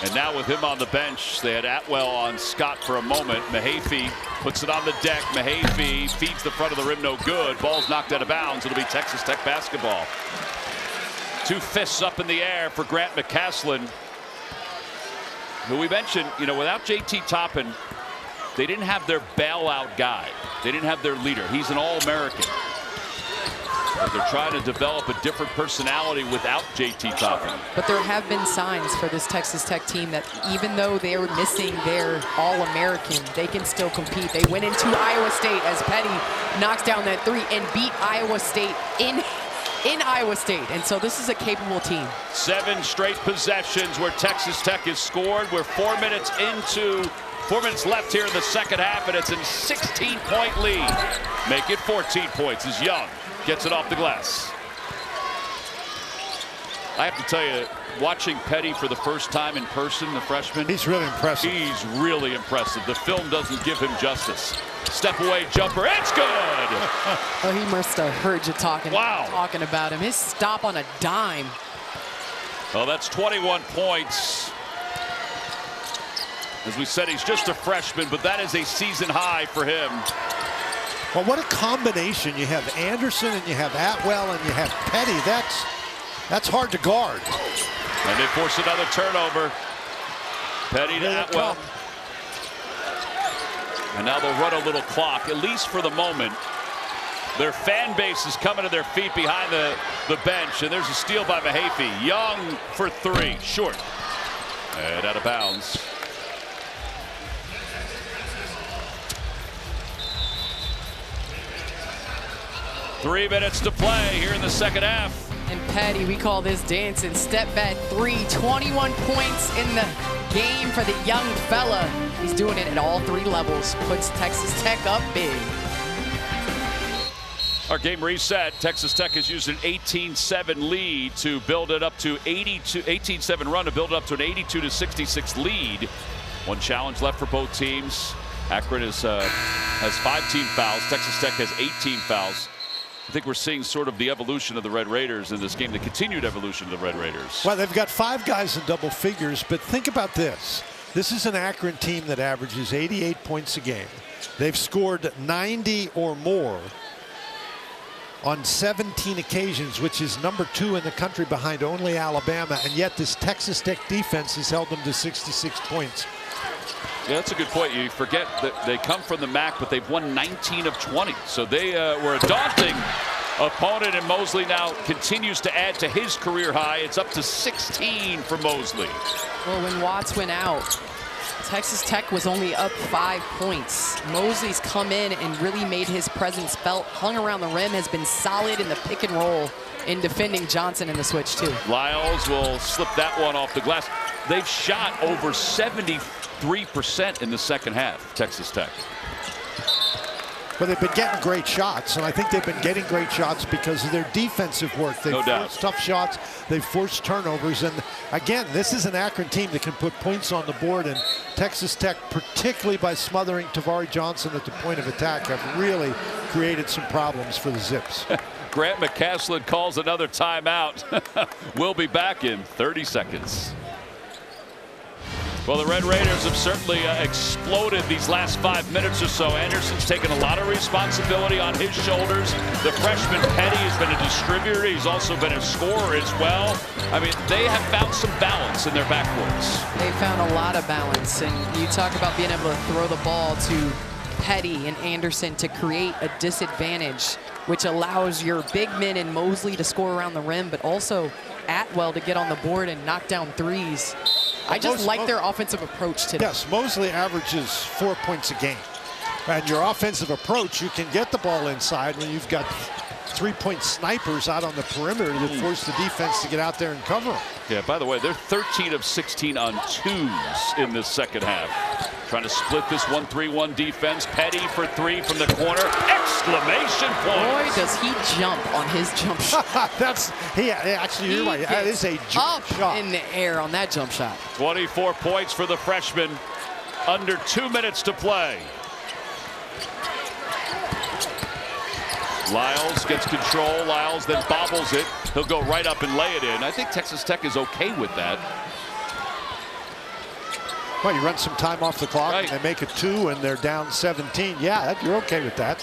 And now with him on the bench, they had Atwell on Scott for a moment. Mahaffey puts it on the deck. Mahaffey feeds the front of the rim, no good. Ball's knocked out of bounds. It'll be Texas Tech basketball. 2 fists up in the air for Grant McCaslin, who we mentioned, you know, without JT Toppin, they didn't have their bailout guy. They didn't have their leader. He's an All-American. But they're trying to develop a different personality without JT Toppin. But there have been signs for this Texas Tech team that even though they are missing their All-American, they can still compete. They went into Iowa State as Petty knocks down that 3 and beat Iowa State in Iowa State. And so this is a capable team. 7 straight possessions where Texas Tech has scored. We're 4 minutes left here in the second half, and it's a 16-point lead. Make it 14 points as Young gets it off the glass. I have to tell you, watching Petty for the first time in person, the freshman, he's really impressive. He's really impressive. The film doesn't give him justice. Step away jumper, it's good. Oh, he must have heard you talking about him. His stop on a dime. Well, that's 21 points. As we said, he's just a freshman, but that is a season high for him. Well, what a combination. You have Anderson and you have Atwell and you have Petty. That's hard to guard. And they force another turnover. Petty to Atwell. And now they'll run a little clock, at least for the moment. Their fan base is coming to their feet behind the bench, and there's a steal by Mahaffey. Young for 3, short. And out of bounds. Three minutes to play here in the second half. And Petty, we call this dancing. Step back 3, 21 points in the game for the young fella. He's doing it at all 3 levels. Puts Texas Tech up big. Our game reset. Texas Tech has used an 18-7 lead to build it up to 18-7 run to build it up to an 82-66 lead. One challenge left for both teams. Akron has 5 team fouls. Texas Tech has 18 fouls. I think we're seeing sort of the evolution of the Red Raiders in this game, the continued evolution of the Red Raiders. Well, they've got 5 guys in double figures, but think about this. This is an Akron team that averages 88 points a game. They've scored 90 or more on 17 occasions, which is number 2 in the country behind only Alabama, and yet this Texas Tech defense has held them to 66 points. Yeah, that's a good point. You forget that they come from the MAC, but they've won 19 of 20. So they were a daunting opponent, and Mosley now continues to add to his career high. It's up to 16 for Mosley. Well, when Watts went out, Texas Tech was only up 5 points. Mosley's come in and really made his presence felt, hung around the rim, has been solid in the pick and roll in defending Johnson in the switch too. Lyles will slip that one off the glass. They've shot over 73% in the second half, Texas Tech. But they've been getting great shots, and I think they've been getting great shots because of their defensive work. They've forced tough shots, they've forced turnovers, and again, this is an Akron team that can put points on the board, and Texas Tech, particularly by smothering Tavari Johnson at the point of attack, have really created some problems for the Zips. Grant McCaslin calls another timeout. We'll be back in 30 seconds. Well, the Red Raiders have certainly exploded these last 5 minutes or so. Anderson's taken a lot of responsibility on his shoulders. The freshman Petty has been a distributor. He's also been a scorer as well. I mean, they have found some balance in their backcourts. They found a lot of balance, and you talk about being able to throw the ball to Petty and Anderson to create a disadvantage, which allows your big men in Mosley to score around the rim, but also Atwell to get on the board and knock down threes. I just like their offensive approach today. Yes, Mosley averages 4 points a game. And your offensive approach, you can get the ball inside when you've got three-point snipers out on the perimeter that force the defense to get out there and cover them. Yeah, by the way, they're 13 of 16 on twos in this second half. Trying to split this 1-3-1 defense. Petty for three from the corner. Exclamation point. Boy, does he jump on his jump shot. Actually, you're right. That is a jump shot. In the air on that jump shot. 24 points for the freshman. Under 2 minutes to play. Lyles gets control. Lyles then bobbles it. He'll go right up and lay it in. I think Texas Tech is okay with that. Well, you run some time off the clock, right, and they make it 2, and they're down 17. Yeah, you're okay with that.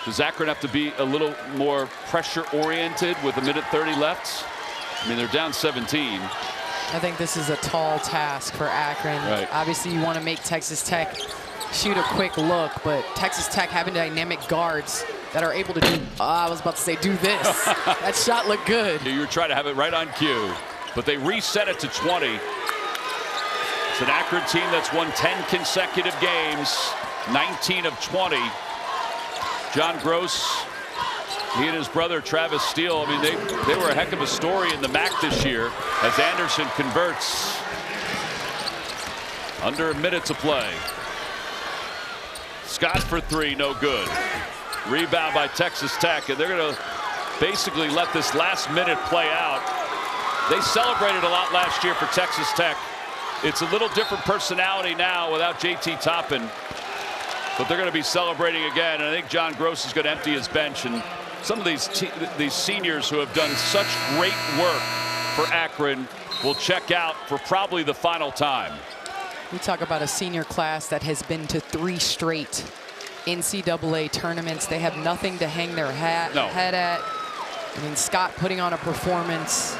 Does Akron have to be a little more pressure-oriented with 1:30 left? I mean, they're down 17. I think this is a tall task for Akron. Right. Obviously, you want to make Texas Tech shoot a quick look, but Texas Tech having dynamic guards that are able to do, I was about to say do this. That shot looked good. You were trying to have it right on cue, but they reset it to 20. It's an Akron team that's won 10 consecutive games, 19 of 20. John Gross, he and his brother Travis Steele, I mean, they were a heck of a story in the MAC this year as Anderson converts. Under a minute to play. Scott for three, no good. Rebound by Texas Tech, and they're going to basically let this last minute play out. They celebrated a lot last year for Texas Tech. It's a little different personality now without JT Toppin, but they're going to be celebrating again. And I think John Gross is going to empty his bench, and some of these seniors who have done such great work for Akron will check out for probably the final time. We talk about a senior class that has been to 3 straight NCAA tournaments. They have nothing to hang their head at. I mean, Scott putting on a performance.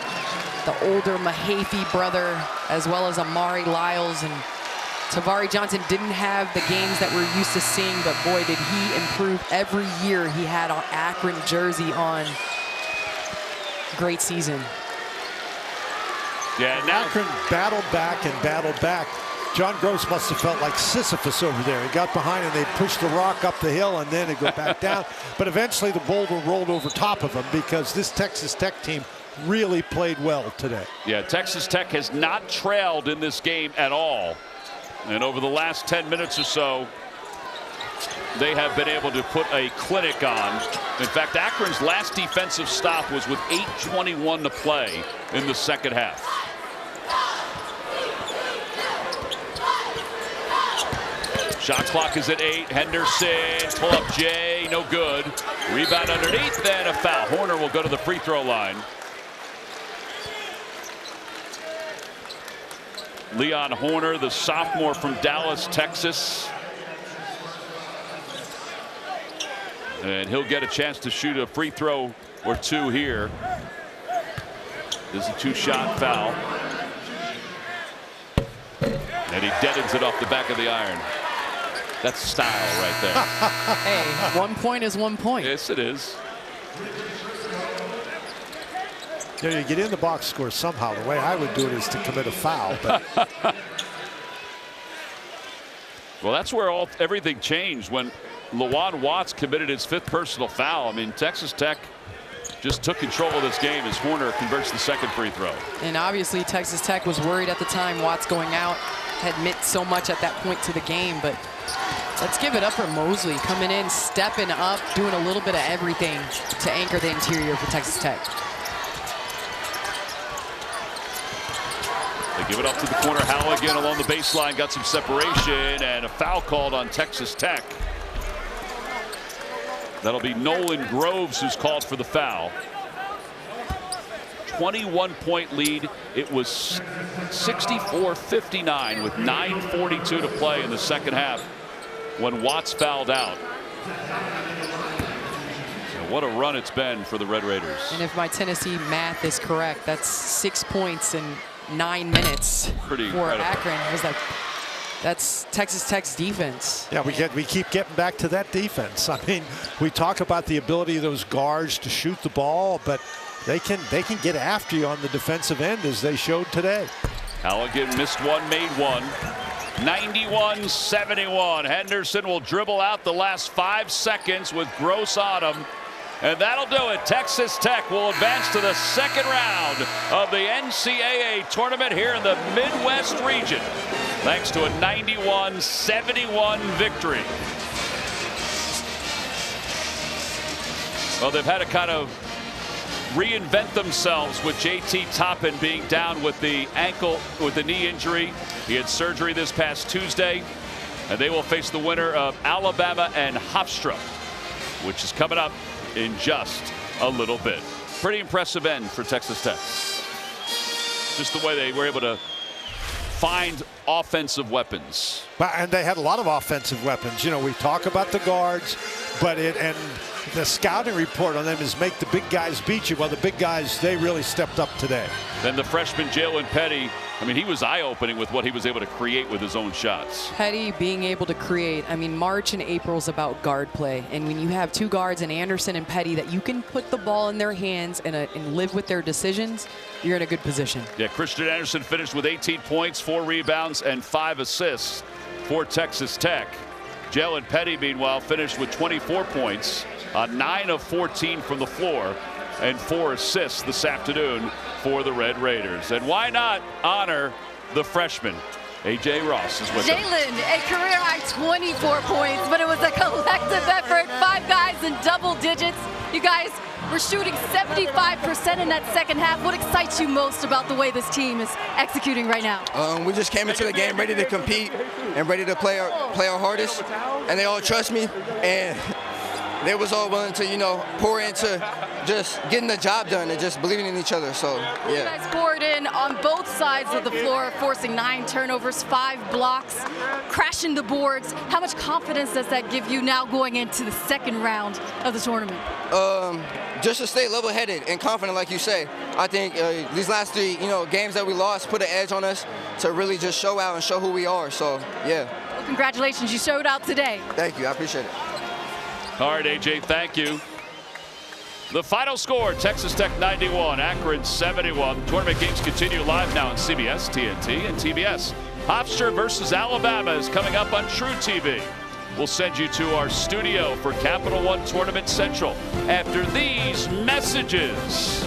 The older Mahaffey brother, as well as Amari Lyles, and Tavari Johnson didn't have the games that we're used to seeing, but boy, did he improve every year he had an Akron jersey on. Great season. Yeah, now Akron battled back and battled back. John Gross must have felt like Sisyphus over there. He got behind and they pushed the rock up the hill and then it go back down. But eventually the boulder rolled over top of him because this Texas Tech team really played well today. Yeah, Texas Tech has not trailed in this game at all. And over the last 10 minutes or so, they have been able to put a clinic on. In fact, Akron's last defensive stop was with 8:21 to play in the second half. Shot clock is at 8. Henderson, pull up Jay, no good. Rebound underneath, then a foul. Horner will go to the free throw line. Leon Horner, the sophomore from Dallas, Texas. And he'll get a chance to shoot a free throw or 2 here. This is a 2-shot foul. And he deadens it off the back of the iron. That's style right there. Hey, 1 point is 1 point. Yes, it is. You know, you get in the box score somehow. The way I would do it is to commit a foul. But well, that's where everything changed when Lawan Watts committed his 5th personal foul. I mean, Texas Tech just took control of this game as Horner converts the 2nd free throw. And obviously Texas Tech was worried at the time. Watts going out had meant so much at that point to the game, but let's give it up for Mosley coming in, stepping up, doing a little bit of everything to anchor the interior for Texas Tech. They give it up to the corner. Halligan along the baseline got some separation and a foul called on Texas Tech. That'll be Nolan Groves who's called for the foul. 21-point lead. It was 64-59 with 9:42 to play in the second half when Watts fouled out. And what a run it's been for the Red Raiders. And if my Tennessee math is correct, that's 6 points in 9 minutes Pretty for incredible. Akron. That's Texas Tech's defense. yeah, we keep getting back to that defense. I mean, we talk about the ability of those guards to shoot the ball, but they can get after you on the defensive end as they showed today. Halligan missed one, made one. 91-71. Henderson will dribble out the last 5 seconds with Gross on him. And that'll do it. Texas Tech will advance to the second round of the NCAA tournament here in the Midwest region, thanks to a 91-71 victory. Well, they've had to kind of reinvent themselves with JT Toppin being down with the knee injury. He had surgery this past Tuesday, and they will face the winner of Alabama and Hofstra, which is coming up in just a little bit. Pretty impressive end for Texas Tech. Just the way they were able to find offensive weapons. And they had a lot of offensive weapons. You know, we talk about the guards, but the scouting report on them is make the big guys beat you. Well, the big guys, they really stepped up today. Then the freshman Jalen Petty, I mean, he was eye-opening with what he was able to create with his own shots. Petty being able to create. I mean, March and April is about guard play. And when you have two guards in Anderson and Petty that you can put the ball in their hands and live with their decisions, you're in a good position. Yeah, Christian Anderson finished with 18 points, 4 rebounds, and 5 assists for Texas Tech. Jalen Petty, meanwhile, finished with 24 points, 9 of 14 from the floor, and 4 assists this afternoon for the Red Raiders. And why not honor the freshman? A.J. Ross is with them. Jalen, a career-high 24 points, but it was a collective effort. 5 guys in double digits. You guys were shooting 75% in that second half. What excites you most about the way this team is executing right now? We just came into the game ready to compete and ready to play our hardest, and they all trust me, and they was all willing to, you know, pour into just getting the job done and just believing in each other. So, yeah. You guys poured in on both sides of the floor, forcing 9 turnovers, 5 blocks, crashing the boards. How much confidence does that give you now going into the second round of the tournament? Just to stay level-headed and confident, like you say. I think these last 3, games that we lost put an edge on us to really just show out and show who we are. So, yeah. Well, congratulations. You showed out today. Thank you. I appreciate it. All right, A.J., thank you. The final score, Texas Tech 91, Akron 71. Tournament games continue live now on CBS, TNT, and TBS. Hofstra versus Alabama is coming up on True TV. We'll send you to our studio for Capital One Tournament Central after these messages.